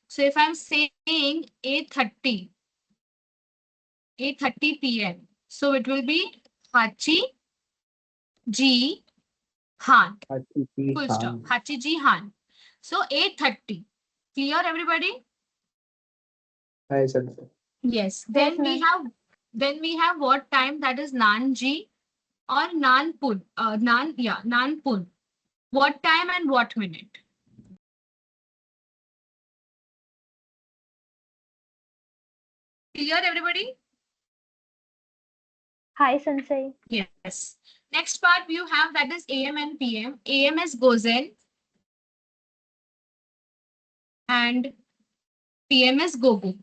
So if I'm saying 8:30 p.m. So it will be Hachi Ji Han. Full stop. Hachi Ji Han. So 8:30. Clear, everybody? Hi, Sanjay. Yes. Yes, ma'am. Then we have what time? That is Nanji or Nanpun. Nanpun. What time and what minute? Clear, everybody? Hi, Sensei. Yes. Next part you have that is AM and PM. AM is Gozen and PM is Gogo.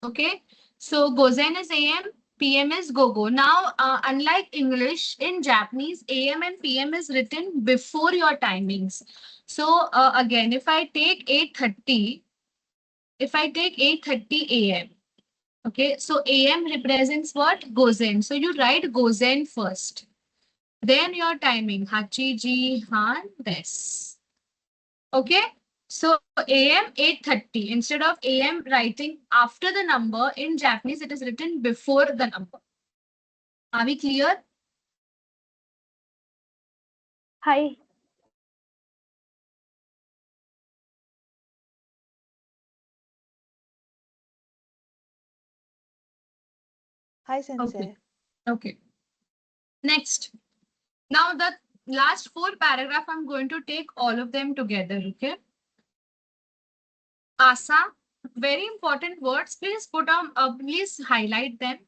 Okay. So Gozen is AM, PM is Gogo. Now, unlike English, in Japanese, AM and PM is written before your timings. So again, if I take 8:30 AM, okay, so AM represents what? Gozen. So you write Gozen first. Then your timing, hachi, ji, han, des. Okay? So AM 8:30. Instead of AM writing after the number, in Japanese it is written before the number. Are we clear? Hi. Hi, Sensei. Okay. Next. Now the last 4 paragraph, I'm going to take all of them together, okay? Asa, very important words. Please please highlight them.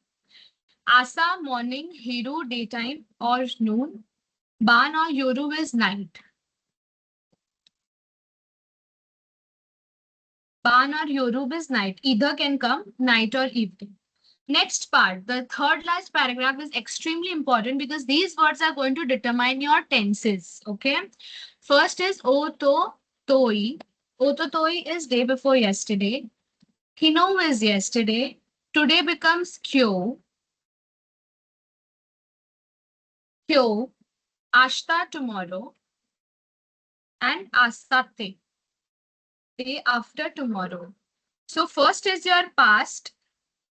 Asa, morning, Hiru, daytime or noon. Ban or Yoru is night. Ban or Yoru is night. Either can come, night or evening. Next part, the third last paragraph is extremely important because these words are going to determine your tenses. Okay. First is oto toi. Oto toi is day before yesterday. Kino is yesterday. Today becomes kyo. Kyo. Ashta tomorrow. And asate, day after tomorrow. So first is your past.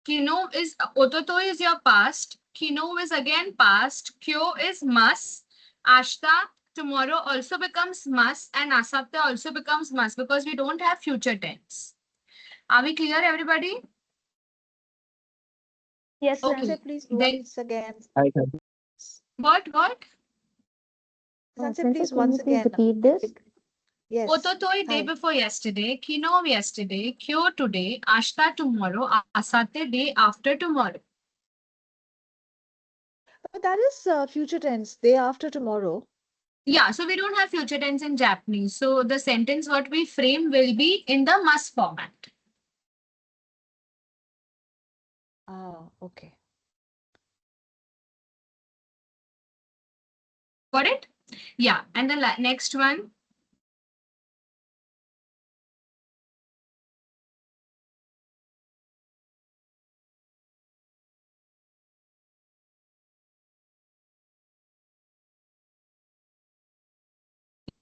Kino is ototo is your past. Kino is again past. Kyo is must. Ashta tomorrow also becomes must, and asate also becomes must because we don't have future tense. Are we clear, everybody? Yes, ma'am. Sensei, Okay. please Then once again. Hi, sir. what? Sensei, Sensei, please can once you please again. repeat this? Yes. Ototoi day Hi. before yesterday. Kino yesterday. Kyo today. Ashta tomorrow. Asate day after tomorrow. But that is future tense, day after tomorrow. Yeah, so we don't have future tense in Japanese. So the sentence what we frame will be in the must format. Ah, okay. Got it? Yeah. And the next one.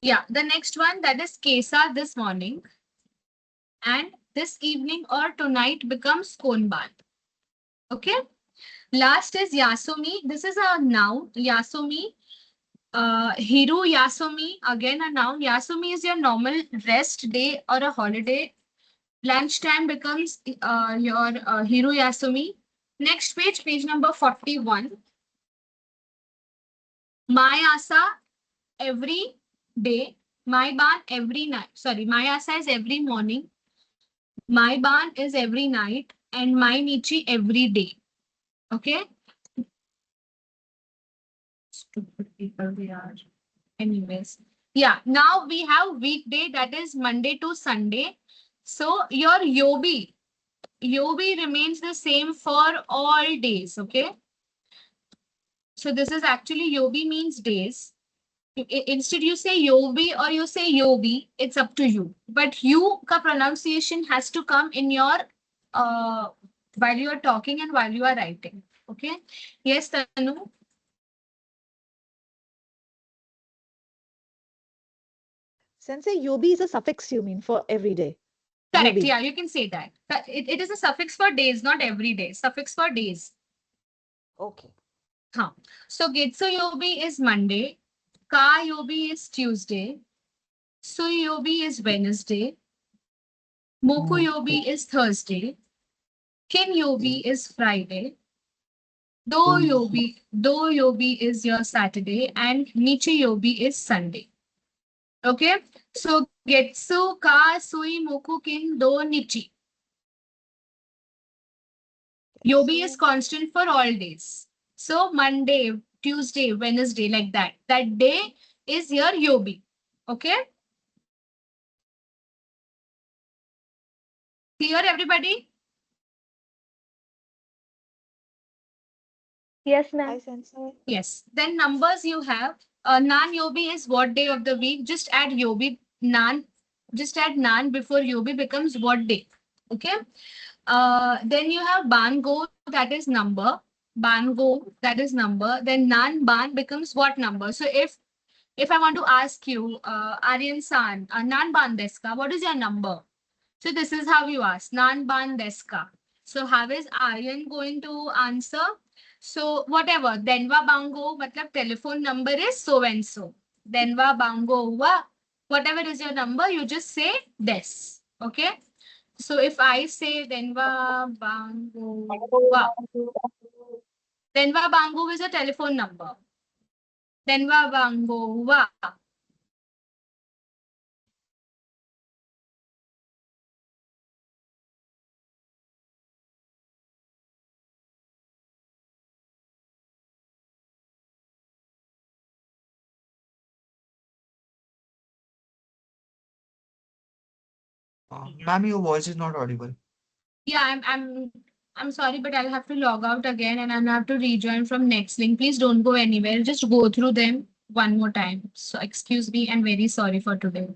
Yeah, the next one, that is Kesa this morning. And this evening or tonight becomes Konban. Okay. Last is Yasumi. This is a noun. Yasumi. Hiru Yasumi, again a noun. Yasumi is your normal rest day or a holiday. Lunchtime becomes your Hiru Yasumi. Next page, page number 41. My Asa, every day. My Ban, every night. Sorry, My Asa is every morning. My Ban is every night. And My Nichi, every day. Okay? Stupid people they are. Anyways. Yeah, now we have weekday, that is Monday to Sunday. So your Yobi remains the same for all days. Okay? So this is actually Yobi means days. Instead you say Yobi or you say Yobi, it's up to you. But you ka pronunciation has to come in your while you are talking and while you are writing. Okay? Yes, Tanu? Sensei, yobi is a suffix you mean for every day. Correct. Yobi. Yeah, you can say that. It is a suffix for days, not every day. Suffix for days. Okay. Huh. So Getsu Yobi is Monday. Ka Yobi is Tuesday. Sui Yobi is Wednesday. Moku Yobi is Thursday. Kin Yobi is Friday. Do Yobi is your Saturday. And Nichi Yobi is Sunday. Okay. So Getsu, Ka, Sui, Moku, Kin, Do, Nichi. Yobi is constant for all days. So Monday, Tuesday, Wednesday, like that. That day is your Yobi. Okay? Clear, everybody? Yes, Hi, ma'am. Sensei. Yes. Then numbers you have. Nan Yobi is what day of the week? Just add Yobi. Nan. Just add Nan before Yobi becomes what day. Okay? Then you have Bango, that is number. Bango, that is number. Then nan ban becomes what number? So if I want to ask you, Aryan San, nan ban desu ka? What is your number? So this is how you ask, nan ban desu ka? So how is Aryan going to answer? So whatever, denwa bango, matlab telephone number is so and so. Denwa bango wa, whatever is your number, you just say des. Okay. So if I say denwa bango wa, denwa bango is a telephone number. Denwa bango wa. Ma'am, your voice is not audible. Yeah, I'm sorry, but I'll have to log out again and I'll have to rejoin from next link. Please don't go anywhere. Just go through them one more time. So excuse me and very sorry for today.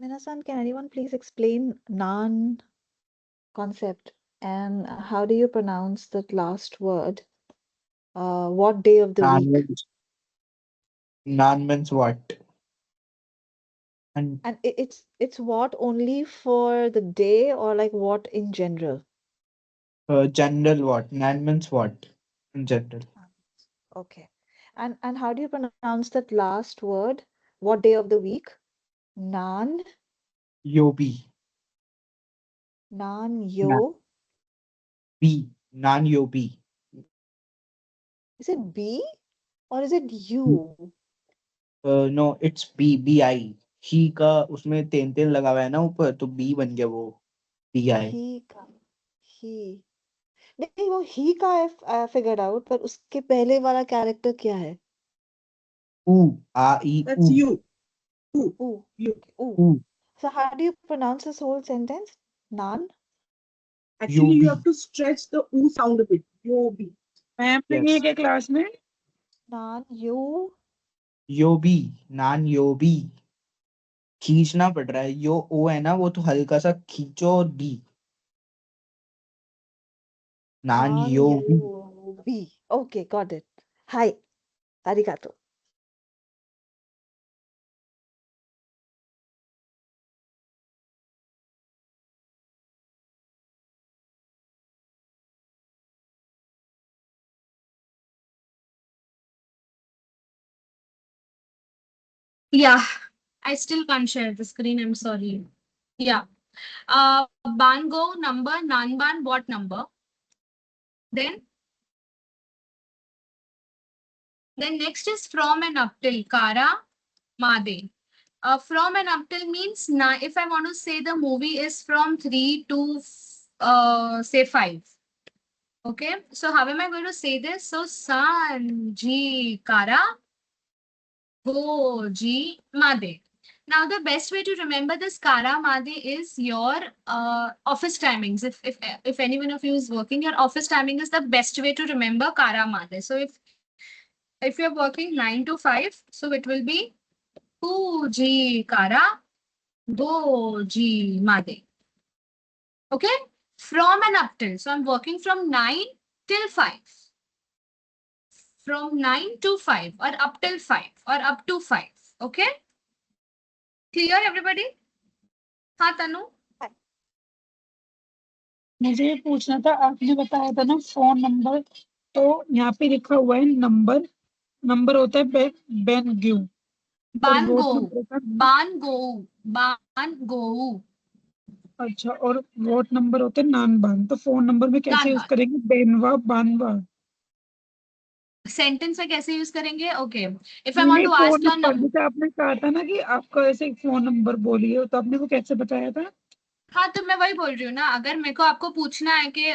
Minasan, can anyone please explain nan concept and how do you pronounce that last word? What day of the Nan week? means, nan means what? And And it's what only for the day or like what in general? general what? Nan means what? In general. Okay. And how do you pronounce that last word? What day of the week? Nan, Yobi. nan Nan. yo. B. Nan yobi. Is it B or is it you? No, it's B. B-I. ही का उसमें तेन तेन लगा हुआ है ना ऊपर तो बी बन गया वो B-I. ही का ही नहीं वो ही का है फिगर्ड आउट पर उसके पहले वाला कैरेक्टर क्या है? ऊ. A-I. That's ऊ. you. Ooh. You. Ooh. ऊ. So how do you pronounce this whole sentence? Nan? Actually, you Yobi. have to stretch the oo sound a bit. Yobi. Ma'am नहीं है Yes. क्या क्लास में? Nan yo. योबी. नान योबी. खींचना पड़ रहा है यो ओ है ना वो तो हल्का सा खींचो और B. Naan Nan योबी. yo B. Okay, got it. Hi. Arigato. Yeah, I still can't share the screen. I'm sorry. Yeah. Bango number, nanban, what number? Then next is from and up till Kara, Made. From and up till means if I want to say the movie is from 3 to say 5. Okay, so how am I going to say this? So San, Ji, Kara, Go, Ji, Made. Now the best way to remember this Kara Made is your office timings. If any one of you is working, your office timing is the best way to remember Kara Made. So if you're working 9 to 5, so it will be Ji Kara, Go Ji Made. Okay, from and up till. So I'm working from 9 till 5. From 9 to 5 or up till 5 or up to 5. Okay, clear everybody? हाँ तनु. मुझे ये पूछना था, आपने बताया था ना phone number, तो यहाँ पे लिखा हुआ है नंबर. नंबर होता है बेन Bango. अच्छा, और वोट नंबर होते हैं नानबान. तो फोन नंबर में कैसे यूज नानबान. करेंगे? बेनवा बानवा. सेंटेंस में कैसे यूज करेंगे? ओके, इफ आई नहीं want to phone ask your number, number. जैसे आपने कहा था ना कि आपका ऐसे फोन नंबर बोलिए, तो आपने वो कैसे बताया था? हाँ, तो मैं वही बोल रही हूँ ना, अगर मेरे को आपको पूछना है कि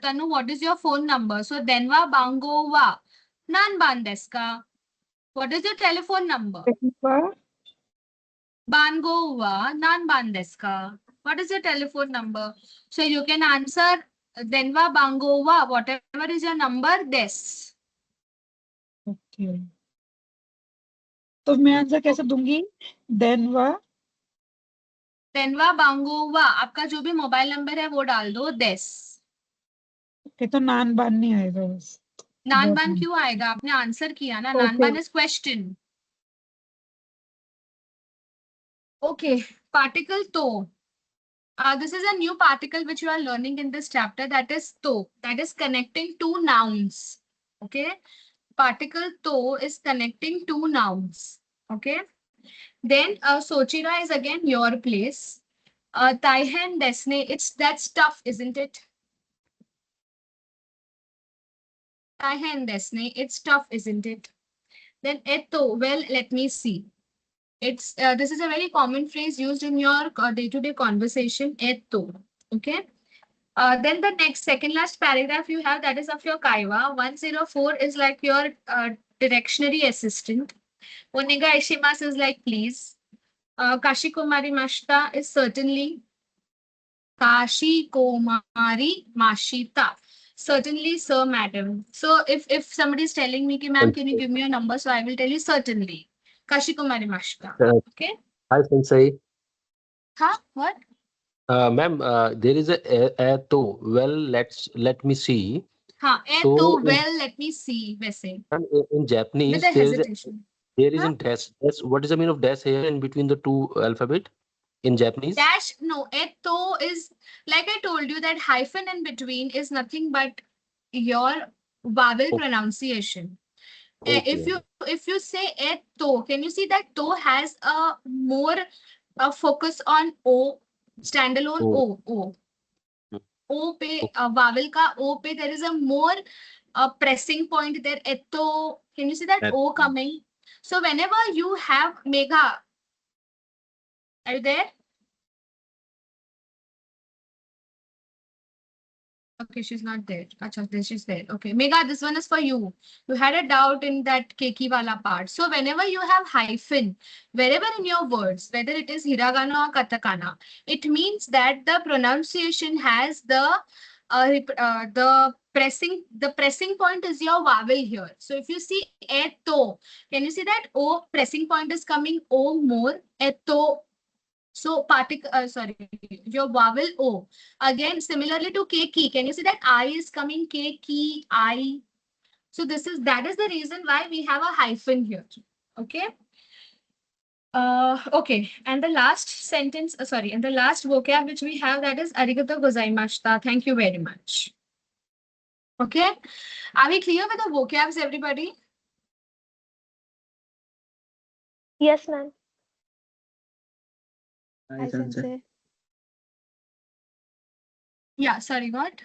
Tanu what is your phone number, so देनवा बांगो वा नानबान देस का. What is your telephone number? बांगो वा नानबान देस का. What is your telephone number? So you can answer denwa bango wa, whatever is your number, this. Okay. तो मैं आंसर कैसे दूंगी? देनवा तेनवा बांगोवा, आपका जो भी मोबाइल नंबर है वो डाल दो, देस। के तो नान बान नहीं आएगा बस। नान बहुत बान नान। क्यों आएगा? आपने आंसर किया ना, नान ओके बान is question. Okay, particle to. This is a new particle which you are learning in this chapter, that is to, that is connecting two nouns. Okay, particle to is connecting two nouns. Okay, then Sochira is again your place. Taihen Desne, it's that stuff, isn't it? Taihen Desne, it's tough, isn't it? Then eto, well, let me see. It's this is a very common phrase used in your day-to-day conversation. Eto, okay. Then the next second last paragraph you have, that is of your Kaiwa. 104 is like your directionary assistant. Oniga Ishimas is like please. Kashi Kumari Mashita is certainly. Kashi Kumari Mashita. Certainly, sir, madam. So if somebody is telling me, ki, ma'am, can you give me your number? So I will tell you certainly. Kashi Kumari Mashita. Okay. Hi, Sensei. Huh? What? Ma'am, there is a to. Well, let me see. Huh. So, Well, let me see. वैसे. ma'am, in With Japanese, a hesitation. there Huh? isn't dash. What is the meaning of dash here in between the two alphabet in Japanese? Dash, no, eto is, like I told you, that hyphen in between is nothing but your vowel Okay. pronunciation. Okay. If you say eto, can you see that to has a more focus on o, standalone Oh, o. mm, O पे okay. vowel का O पे there is a more pressing point there. Eto, can you see that O coming? So whenever you have Megha, are you there? Okay, she's not there. Acha, this she's there. Okay, Megha, this one is for you. You had a doubt in that keki wala part. So whenever you have hyphen, wherever in your words, whether it is hiragana or katakana, it means that the pronunciation has the pressing point is your vowel here. So if you see eto, can you see that O pressing point is coming O more, eto. So sorry, your vowel O. Again, similarly to K key, can you see that I is coming K key, I. So that is the reason why we have a hyphen here. Okay. Okay. And the last sentence, and the last vocab which we have, that is arigato gozaimashita. Thank you very much. Okay. Are we clear with the vocabs, everybody? Yes, ma'am. Hi, Sensei. Yeah, sorry, what?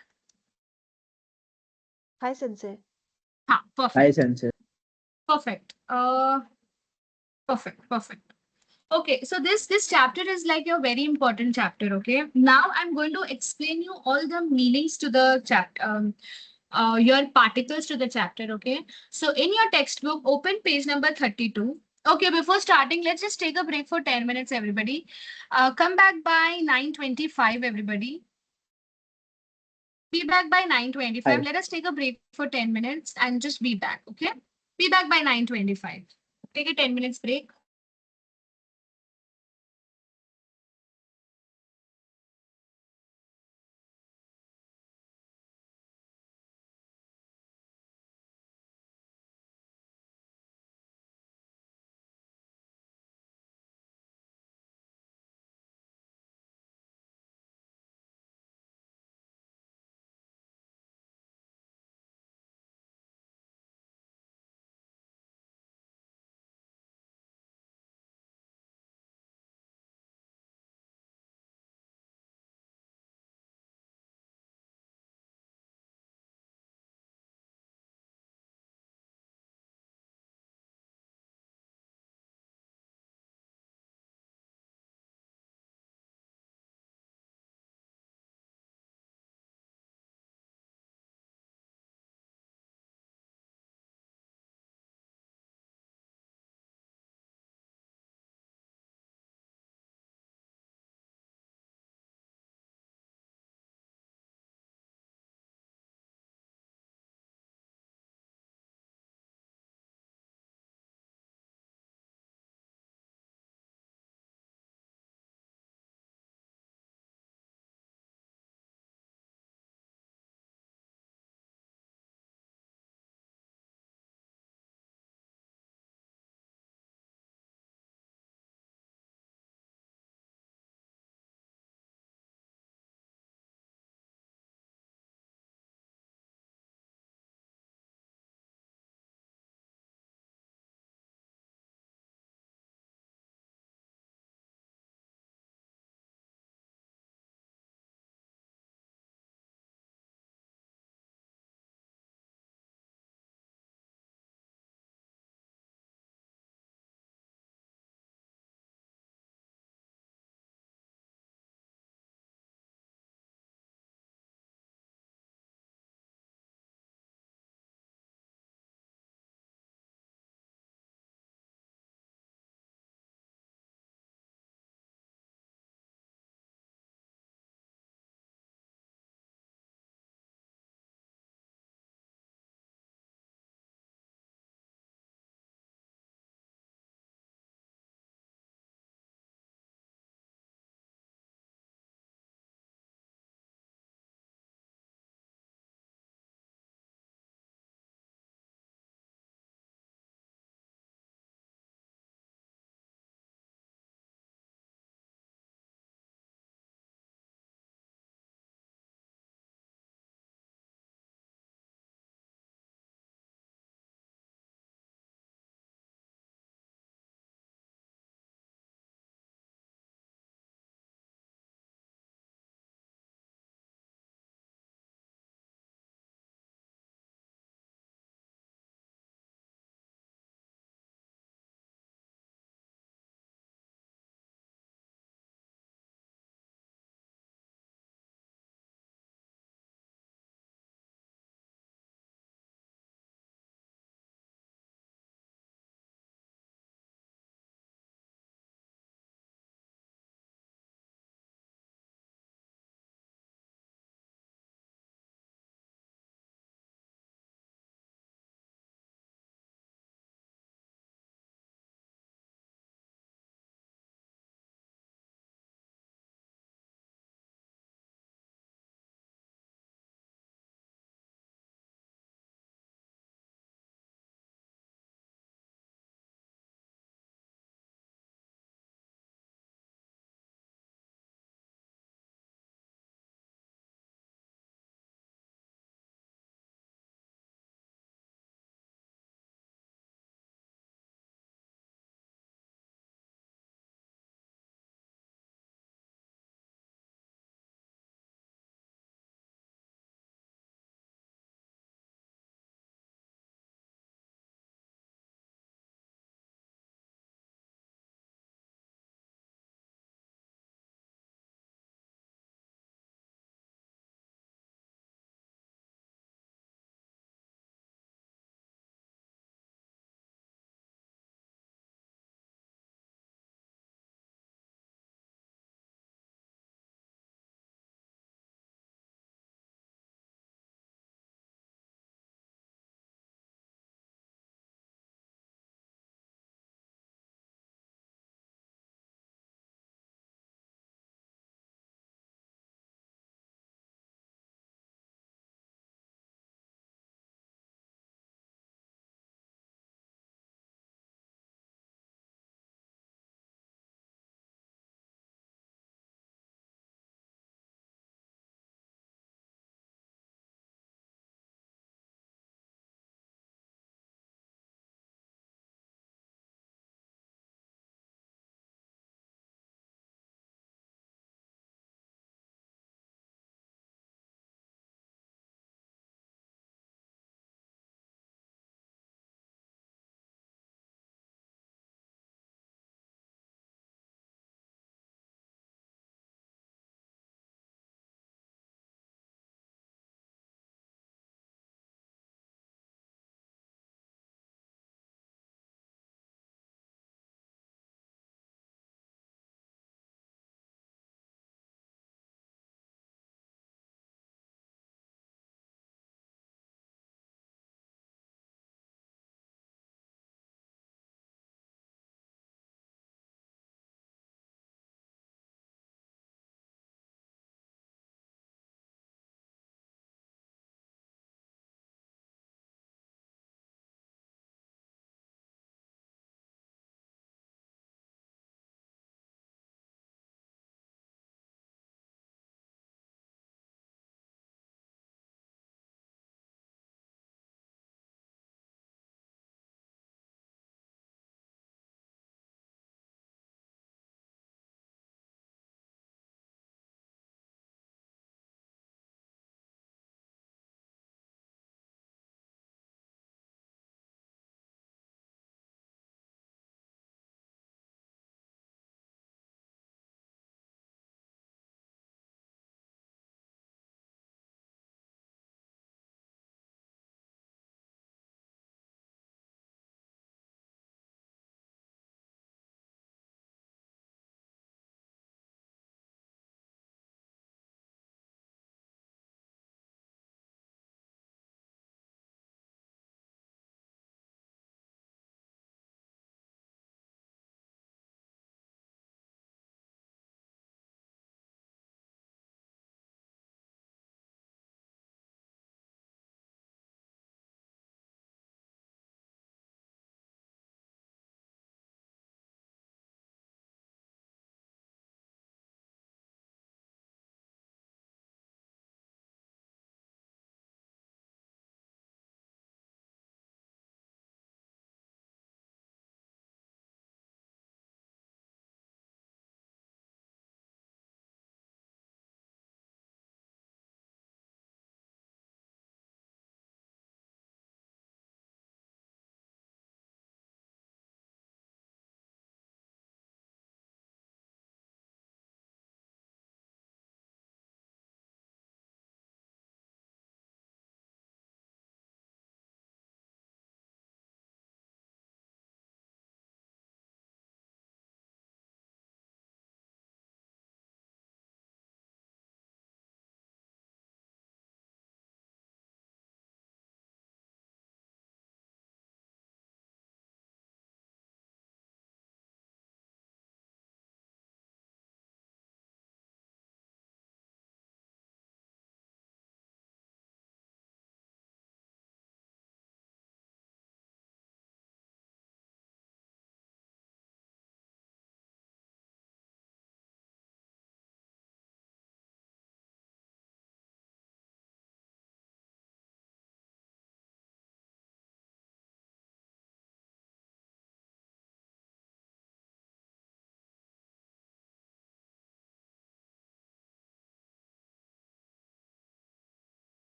Hi, Sensei. Perfect. Hi, Sensei. Perfect. Perfect. Okay, so this chapter is like a very important chapter. Okay, now I'm going to explain you all the meanings to the chapter, your particles to the chapter. Okay, so in your textbook, open page number 32. Okay, before starting, let's just take a break for 10 minutes, everybody. Come back by 9:25, everybody. Be back by 9:25. Hi. Let us take a break for 10 minutes and just be back. Okay, be back by 9:25. Take a 10 minutes break.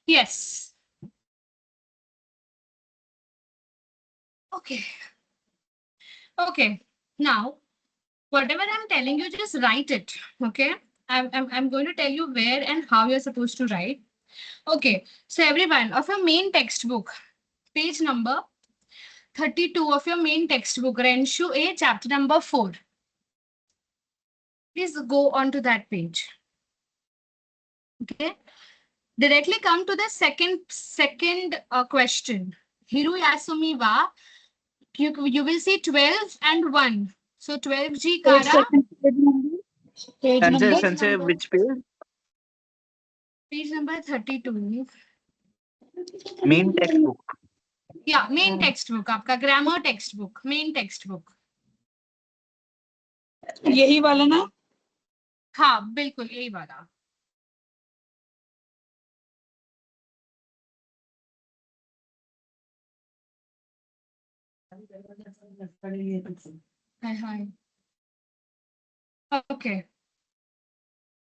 Yes. Okay. Okay. Now, whatever I'm telling you, just write it. Okay. I'm going to tell you where and how you're supposed to write. Okay. So everyone, of your main textbook, page number 32 of your main textbook, Renshu A, chapter number 4. Please go on to that page. Okay. Directly come to the second question. Hiru Yasumi wa. You will see 12 and 1. So 12G Page Kara. second, page number. Page number. Sanjay, which page? Page number 32. Main textbook. Yeah, main textbook. आपका grammar textbook. Main textbook. यही वाला ना? हाँ, बिल्कुल यही वाला. Hi. Okay.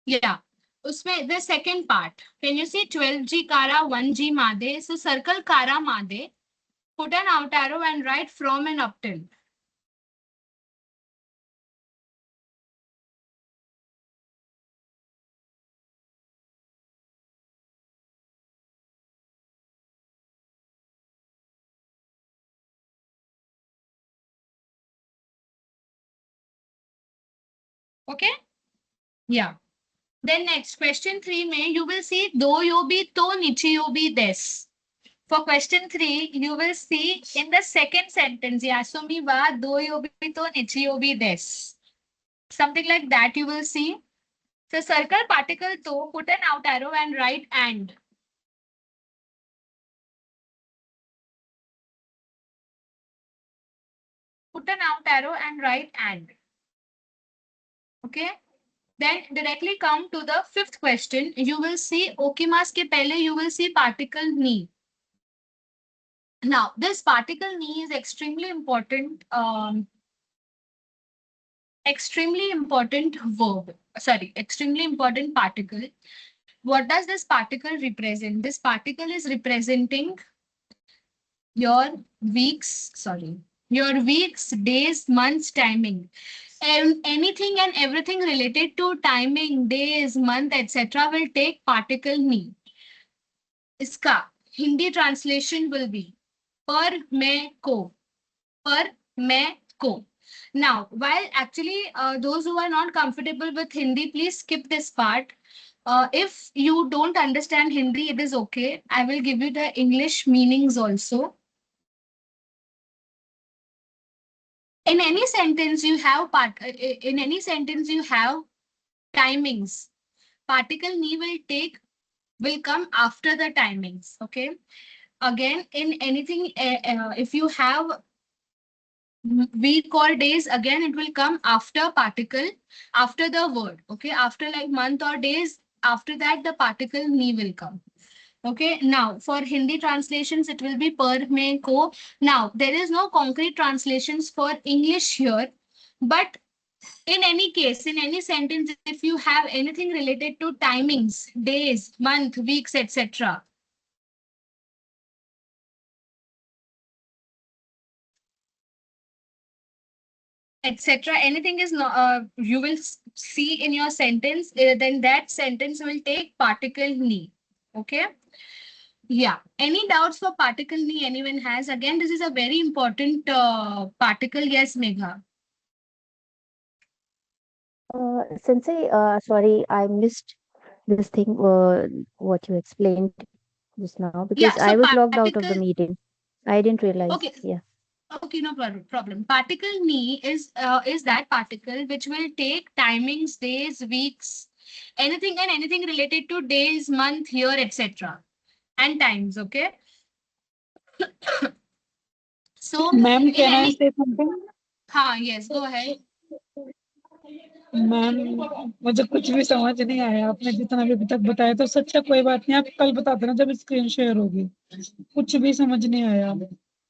Yeah. उसमें the second part. Can you see 12G Kara, 1G Made? So circle Kara Made. Put an out arrow and write from and up till. Okay? Yeah. Then next, question 3 may you will see do yobi to nichi yobi des. For question 3, you will see in the second sentence, Yasumi wa do yobi to nichi yobi des. Something like that you will see. So circle particle to, put an out arrow and write and. Put an out arrow and write and. Okay? Then directly come to the fifth question. You will see okimas ke pehle you will see particle ni. Now, this particle ni is extremely important. Extremely important verb. Sorry, extremely important particle. What does this particle represent? This particle is representing your weeks, days, months, timing. And anything and everything related to timing, days, month, etc. will take particle ni. Iska Hindi translation will be par mein ko. Per mein ko. Now, while actually those who are not comfortable with Hindi, please skip this part. If you don't understand Hindi, it is okay. I will give you the English meanings also. In any sentence you have timings. Particle ni will come after the timings. Okay. Again, in anything, if you have week or days, again it will come after particle, after the word. Okay. After like month or days, after that the particle ni will come. Okay, now for Hindi translations, it will be per mein ko. Now, there is no concrete translations for English here, but in any case, in any sentence, if you have anything related to timings, days, month, weeks, etc. etc. Anything is not, you will see in your sentence, then that sentence will take particle ni. Okay. Yeah. Any doubts for particle ni anyone has? Again, this is a very important particle. Yes, Megha. Sensei, sorry, I missed this thing, what you explained just now, because Yeah, so I was logged out of the particle. meeting. I didn't realize. Okay. Yeah. Okay, no problem. Particle ni is that particle which will take timings, days, weeks, anything and anything related to days, month, year, etc. and times. Okay. So, Ma'am, in can I any, say something? हाँ, yes, go ahead. Ma'am, मुझे कुछ भी समझ नहीं आया, आपने जितना भी अभी तक बताया। तो सच्चा कोई बात नहीं, आप कल बता देना जब स्क्रीन शेयर होगी। कुछ भी समझ नहीं आया।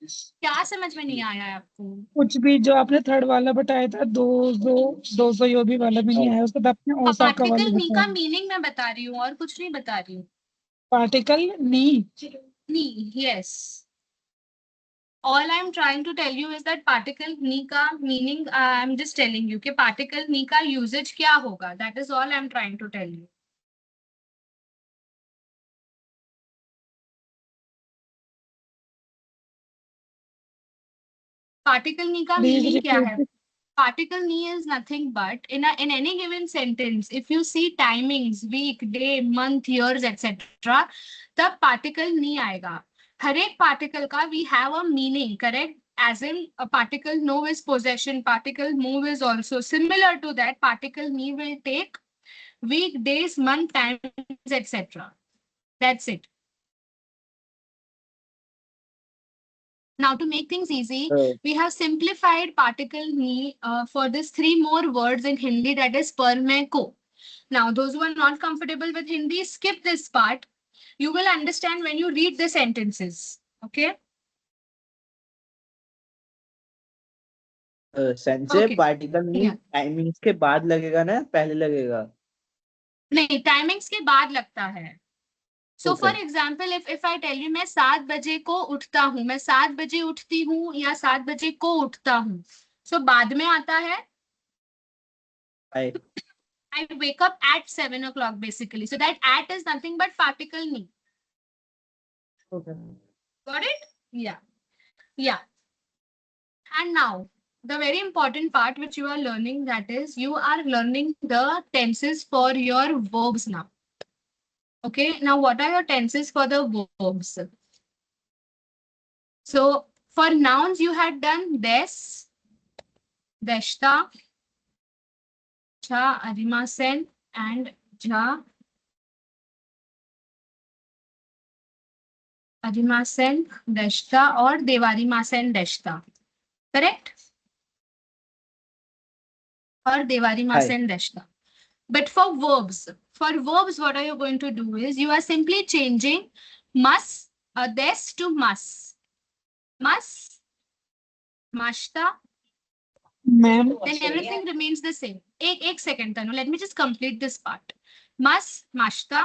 क्या समझ में नहीं आया आपको? कुछ भी जो आपने थर्ड वाला बताया था, 200 यो भी वाला भी नहीं आया। उसके बाद आपने ओसाका वाला पार्टिकल नी का बताया। मीनिंग मैं बता रही हूँ और कुछ नहीं बता रही हूँ। Particle knee. Ni, yes. All I'm trying to tell you is that particle ni ka meaning, I'm just telling you कि particle ni का usage क्या होगा. That is all I'm trying to tell you. Particle ni का Please meaning क्या repeat है? Particle ni is nothing but in any given sentence, if you see timings, week, day, month, years, etc., तब particle ni आएगा. हर एक particle का we have a meaning, correct? As in a particle no is possession, particle move is also similar to that. Particle ni will take week, days, month, times, etc. That's it. Now, to make things easy, we have simplified particle ni for this 3 more words in Hindi, that is par, main, ko. Now, those who are not comfortable with Hindi, skip this part. You will understand when you read the sentences. Okay? Sense Okay. Particle नहीं Yeah. Timings के बाद लगेगा ना पहले लगेगा. नहीं, timings के बाद लगता है. So Okay. for example, if I tell you मैं 7 बजे को उठता हूँ, मैं 7 बजे उठती हूँ या 7 बजे को उठता हूँ, so बाद में आता है I wake up at 7 o'clock basically. So that at is nothing but particle ni. Okay. Got it? Yeah. Yeah. And now the very important part which you are learning, that is you are learning the tenses for your verbs now. Okay. Now what are your tenses for the verbs? So for nouns you had done des, deshta, cha, arimasen, and ja, arimasen, deshta, or devarimasen, deshta. Correct? Or devarimasen, deshta. But for verbs, what are you going to do is you are simply changing mas, des to mas. Mas, mashta, Ma'am. then everything remains the same. Ek second, Tanu. Let me just complete this part. Mas, mashta,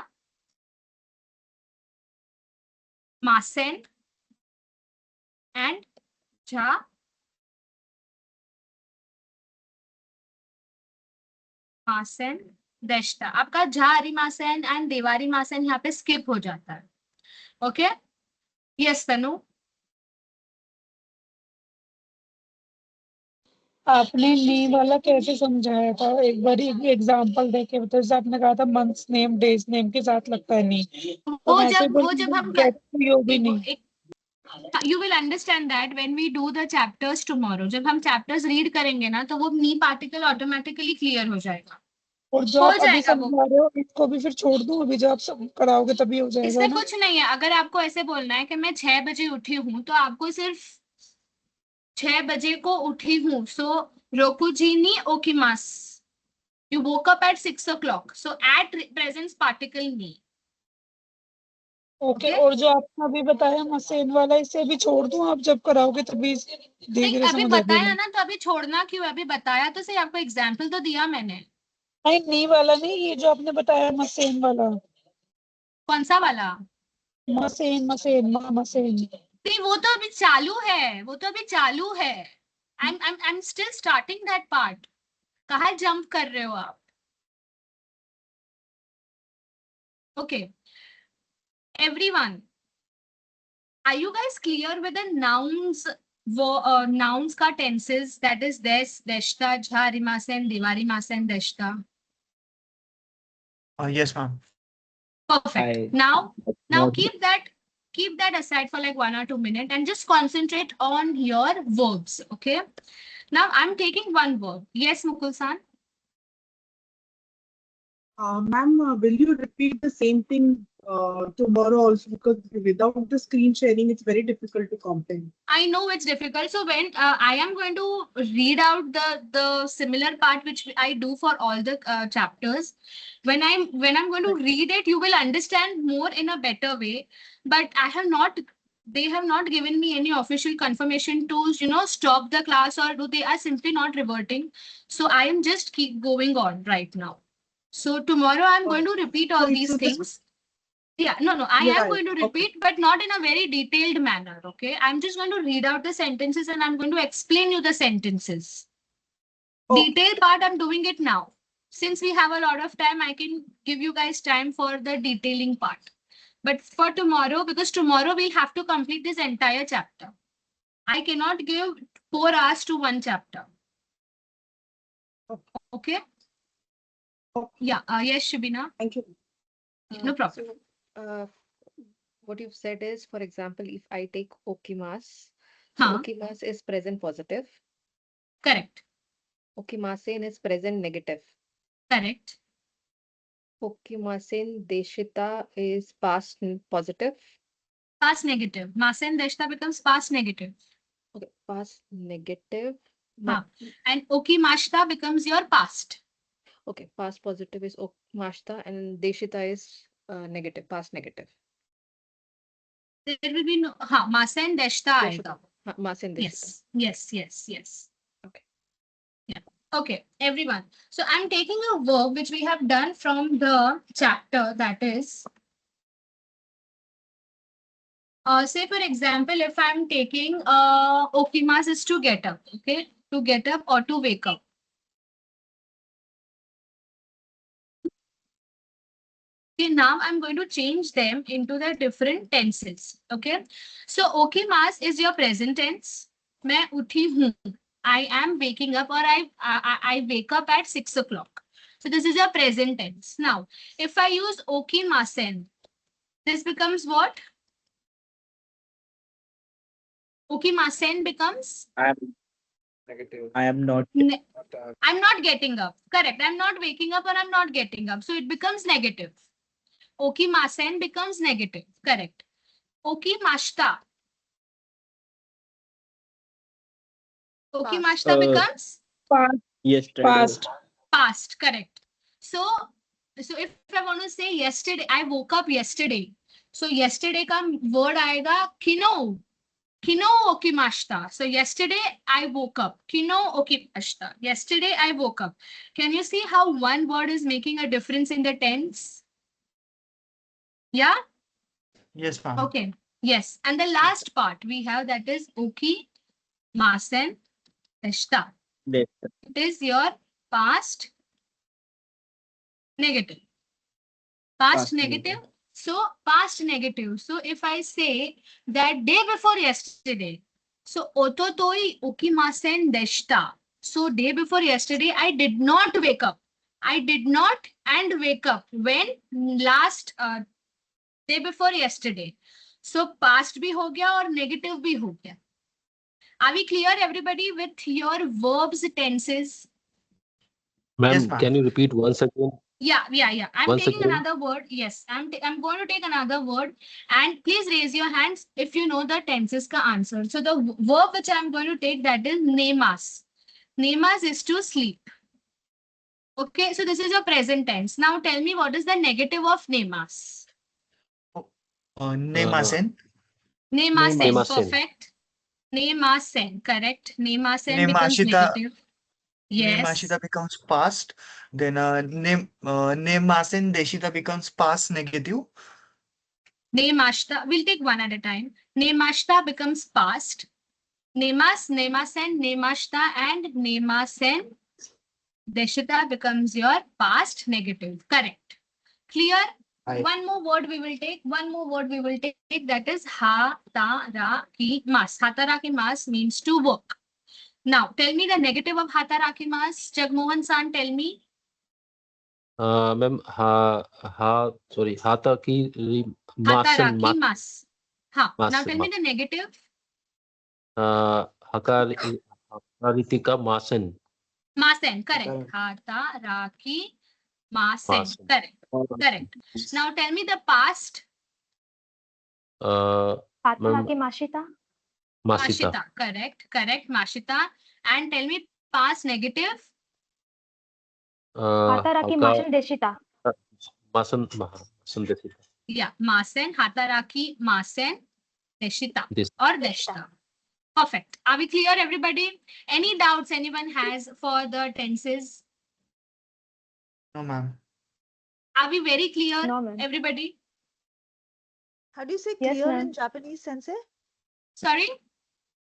masen, and ja, मासन, दशता. आपका Jha, रिमासन and Devari मासन यहाँ पे skip हो जाता है. Okay? Yes तनु. आपने नी वाला कैसे समझाया था? एक बार एग्जांपल देके बताओ. जैसे आपने कहा था मंथ्स नेम, डेज नेम के साथ लगता है नी. वो जब हम यो भी नहीं. You will understand that when we do the chapters tomorrow. जब हम chapters read करेंगे ना, तो वो नी पार्टिकल ऑटोमेटिकली क्लियर हो जाएगा. और जो आप अभी समझा रहे हो इसको भी फिर छोड़ दूं? अभी जब आप कराओगे तभी हो जाएगा इसमें ना? कुछ नहीं है. अगर आपको ऐसे बोलना है कि मैं 6 बजे उठी हूँ, तो आपको सिर्फ 6 बजे को उठी हूँ. सो रोकुजीनी ओकिमास. You woke up at 6 o'clock. So at presents particle ni. Okay. और जो आपने अभी बताया मसेन वाला, इसे अभी छोड़ दूं? आप जब कराओगे तभी नहीं, अभी बताया ना, तो अभी छोड़ना क्यों? अभी बताया तो सही. आपको एग्जाम्पल तो दिया मैंने. नहीं, नी वाला नहीं, ये जो आपने बताया मसेन वाला. कौन सा वाला? मसेन, मसेन, मसेन. नहीं, वो तो अभी चालू है. वो तो अभी चालू है. I'm still starting that part. कहाँ जंप कर रहे हो आप? Okay. Everyone, are you guys clear with the nouns? Nouns का tenses, that is des, deshta, jha, rimasen, devarimasen, deshta. Yes, ma'am. Perfect. Now keep that aside for like 1 or 2 minutes and just concentrate on your verbs. Okay. Now I'm taking one verb. Yes, Mukul-san. Ma'am, will you repeat the same thing tomorrow also? Because without the screen sharing, it's very difficult to comprehend. I know it's difficult. So when I am going to read out the similar part which I do for all the chapters, when I'm going to read it, you will understand more in a better way. But they have not given me any official confirmation to stop the class, or they are simply not reverting. So I am just keep going on right now. So tomorrow I'm going to repeat all these things. Yeah, no, I Yeah, am going to okay. repeat, but not in a very detailed manner. Okay, I'm just going to read out the sentences and I'm going to explain you the sentences. Okay. Detailed part, I'm doing it now. Since we have a lot of time, I can give you guys time for the detailing part. But for tomorrow, because tomorrow we'll have to complete this entire chapter. I cannot give 4 hours to one chapter. Okay? Yeah, yes, Shubina. Thank you. No problem. So, what you've said is, for example, if I take Okimas, Huh. Okimas is present positive. Correct. Okimasen is present negative. Correct. Okimasen Deshita is past positive. Past negative. Masen Deshta becomes past negative. Okay, past negative. Huh. And Okimashta becomes your past. Okay, past positive is Okimashta and Deshita is negative, past negative. There will be no, Masen Deshta aega. Masen Deshita. Yes. Okay. Yeah. Okay, everyone. So I'm taking a verb which we have done from the chapter, that is, say for example, if I'm taking Okimas is to get up, okay? To get up or to wake up. Okay, now I'm going to change them into the different tenses. Okay, so Okimas is your present tense. मैं उठी हूँ. I am waking up, or I wake up at 6 o'clock. So this is your present tense. Now, if I use Okimasen, this becomes what? Okimasen becomes? Negative. I am not. I'm not getting up. Correct. I'm not waking up or I'm not getting up. So it becomes negative. Okimasen becomes negative. Correct. Okimashta. Okimashta becomes? Yesterday. Past. Correct. So if I want to say yesterday, I woke up yesterday. So yesterday का word आएगा kino. Kino okimashita. So yesterday I woke up. Kino okimashita. Yesterday I woke up. Can you see how one word is making a difference in the tense? Yeah? Yes, ma'am. Okay. Yes. And the last part we have, that is okimasen deshita. It is your past negative. Past negative. So past negative. So if I say that day before yesterday, so ototoi ukimasen deshita. So day before yesterday, I did not wake up. I did not and wake up when last day before yesterday. So past bhi ho gaya or negative bhi ho gaya. Are we clear, everybody, with your verbs tenses? Ma'am, can you repeat once again? Yeah. I'm Once taking again? another word. Yes, I'm going to take another word, and please raise your hands if you know the tenses ka answer. So the verb which I'm going to take, that is nemas. Nemas is to sleep. Okay, so this is your present tense. Now tell me, what is the negative of nemas? Nemasen. Nemasen, perfect. Nemasen, correct. Nemasen becomes Nemashita. negative. Yes. Nemashita becomes past. Then Nemasen Deshita becomes past negative. Nemashta, we'll take one at a time. Nemashta becomes past. Nemas, Nemasen, Nemashta, and Nemasen Deshita becomes your past negative. Correct. Clear? One more word we will take. That is hatarakimas. Hatarakimas means to work. Now, tell me the negative of hatarakimas. Jagmohan San, tell me. Ma'am, sorry, hata ki masen Hatarakimas. Now mas- tell me the negative. Hakaritika masen. Masen, correct. Hataraki masen, correct. Now tell me the past. Hataraki Mashita. Mashita, correct. Mashita. And tell me past negative. Hataraki Masen Deshita. Masen Deshita. Yeah, Masen, Hataraki, Masen, Deshita or Deshta. Perfect. Are we clear, everybody? Any doubts anyone has for the tenses? No, ma'am. Are we very clear, No, ma'am. everybody? How do you say Yes, clear in ma'am. Japanese, Sensei? Sorry?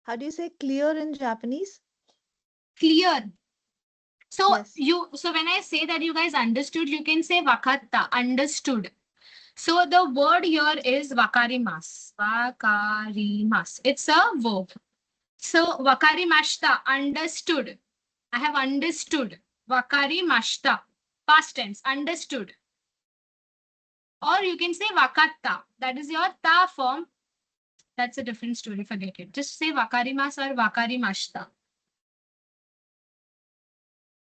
How do you say clear in Japanese? Clear. So Yes. so when I say that you guys understood, you can say wakatta, understood. So the word here is wakarimasu. Wakarimasu. It's a verb. So wakarimashita, understood. I have understood. Wakarimashita. Past tense, understood. Or you can say wakatta. That is your ta form. That's a different story. Forget it. Just say wakarimasu or wakarimashita.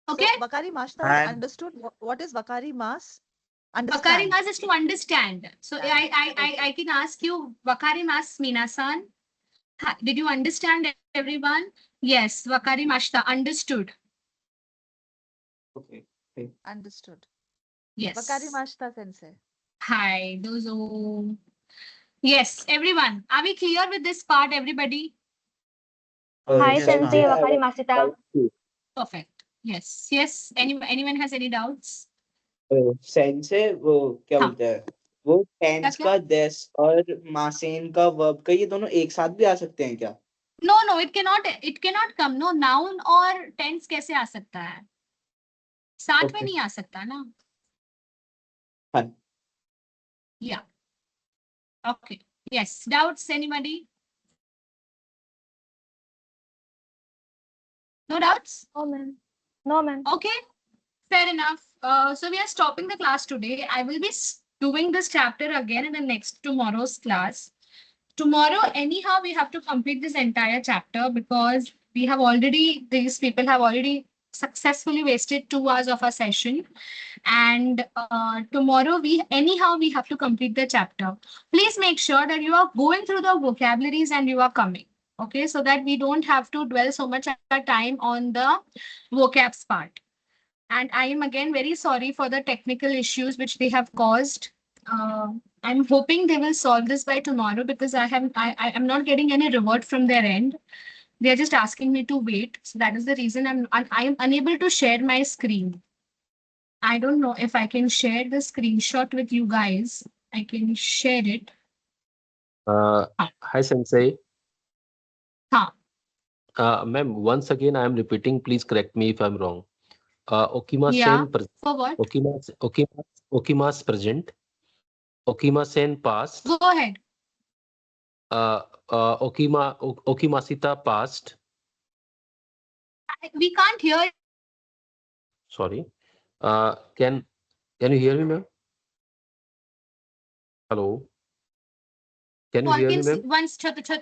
Okay? So Vakari Mashta was And understood. What is Vakari Mas? Understand. Wakarimasu is to understand. So I can ask you, wakarimasu, Minasan. Did you understand, everyone? Yes, wakarimashita, understood. Okay. Understood. Yes. Vakari Mashta, Sensei. Hi, those who... Yes, everyone. Are we clear with this part, everybody? Hi, yes, Sensei. ma'am. Wakari Masita. Perfect. Yes. Yes. Anyone has any doubts? Sense वो क्या हाँ. बोलते हैं वो tense क्या? का देस और मासेन का वर्ब का ये दोनों एक साथ भी आ सकते हैं क्या? No, it cannot come. No, noun और tense कैसे आ सकता है? साथ में Okay. नहीं आ सकता ना? हाँ. Yeah. Okay. Yes. Doubts, anybody? No doubts? No, ma'am. No, ma'am. Okay. Fair enough. So we are stopping the class today. I will be doing this chapter again in the tomorrow's class. Tomorrow, anyhow, we have to complete this entire chapter because these people have already successfully wasted 2 hours of our session. And tomorrow, we have to complete the chapter. Please make sure that you are going through the vocabularies and you are coming. Okay, so that we don't have to dwell so much time on the vocabs part. And I am again very sorry for the technical issues which they have caused. I'm hoping they will solve this by tomorrow because I am not getting any reward from their end. They are just asking me to wait. So that is the reason I am unable to share my screen. I don't know if I can share the screenshot with you guys. I can share it. Hi, Sensei. Huh. Ma'am, once again, I am repeating. Please correct me if I'm wrong. Yeah. Okima-sen For what? Okima's present. Okima-sen past. Go ahead. Okimasita past. We can't hear. Sorry. Can you hear me, ma'am? Hello. Can you All hear me, can see ma'am? once Jagmohan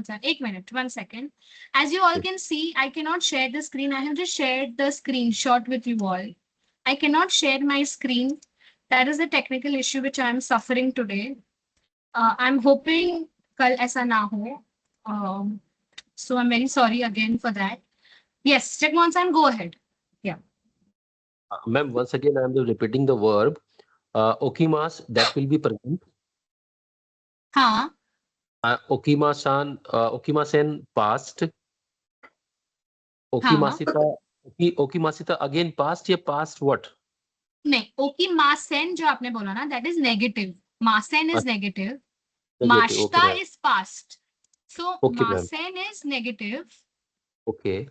sir. 1 minute, 1 second. As you all can see, I cannot share the screen. I have just shared the screenshot with you all. I cannot share my screen. That is the technical issue which I am suffering today. I'm hoping kal aisa na ho. So I'm very sorry again for that. Yes, Jagmohan sir, go ahead. Yeah. Ma'am, once again, I am just repeating the verb. Okimas, that will be present. हाँ. Okima-sen past. Okimasita again past या past what? नहीं, Okimasen जो आपने बोला ना, that is negative. Masen is negative. Negative. Okay, Mashta ma'am. is past. So Okay, ma'am. Masen is negative. Okay.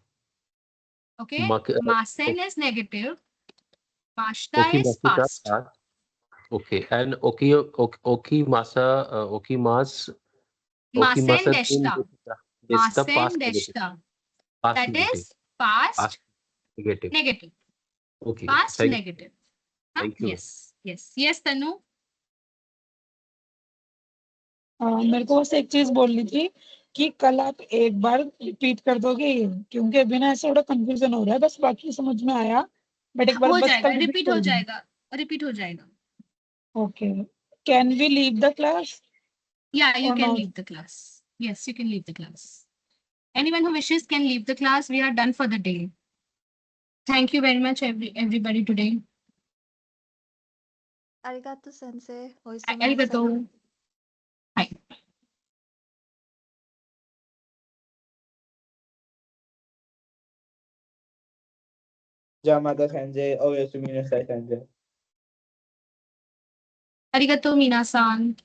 Okay. Mak- Masen is negative. Mashta is Okimasita past. past. Okay. And Okimas Masen in deshta. deshta Masen past negative. deshta. Past That negative. is past Past negative. negative. Okay. Past Thank negative. Huh? Thank you. Yes. Yes. Yes, Tanu. मेरे को बस एक चीज बोलनी थी कि कल आप एक बार रिपीट कर दोगे ये, क्योंकि अभी ना ऐसा थोड़ा कंफ्यूजन हो रहा है, बस बाकी समझ में आया, बट एक बार हो बस जाएगा, कल रिपीट हो जाएगा. Repeat हो जाएगा. Okay. Can we leave the class? Yeah, you Or can not? leave the class. Yes, you can leave the class. Anyone who wishes can leave the class. We are done for the day. Thank you very much, everybody today. Arigato, Sensei. Arigato. Bye. Yamada Sensei, Oyasumi Sensei. Arigato minasan.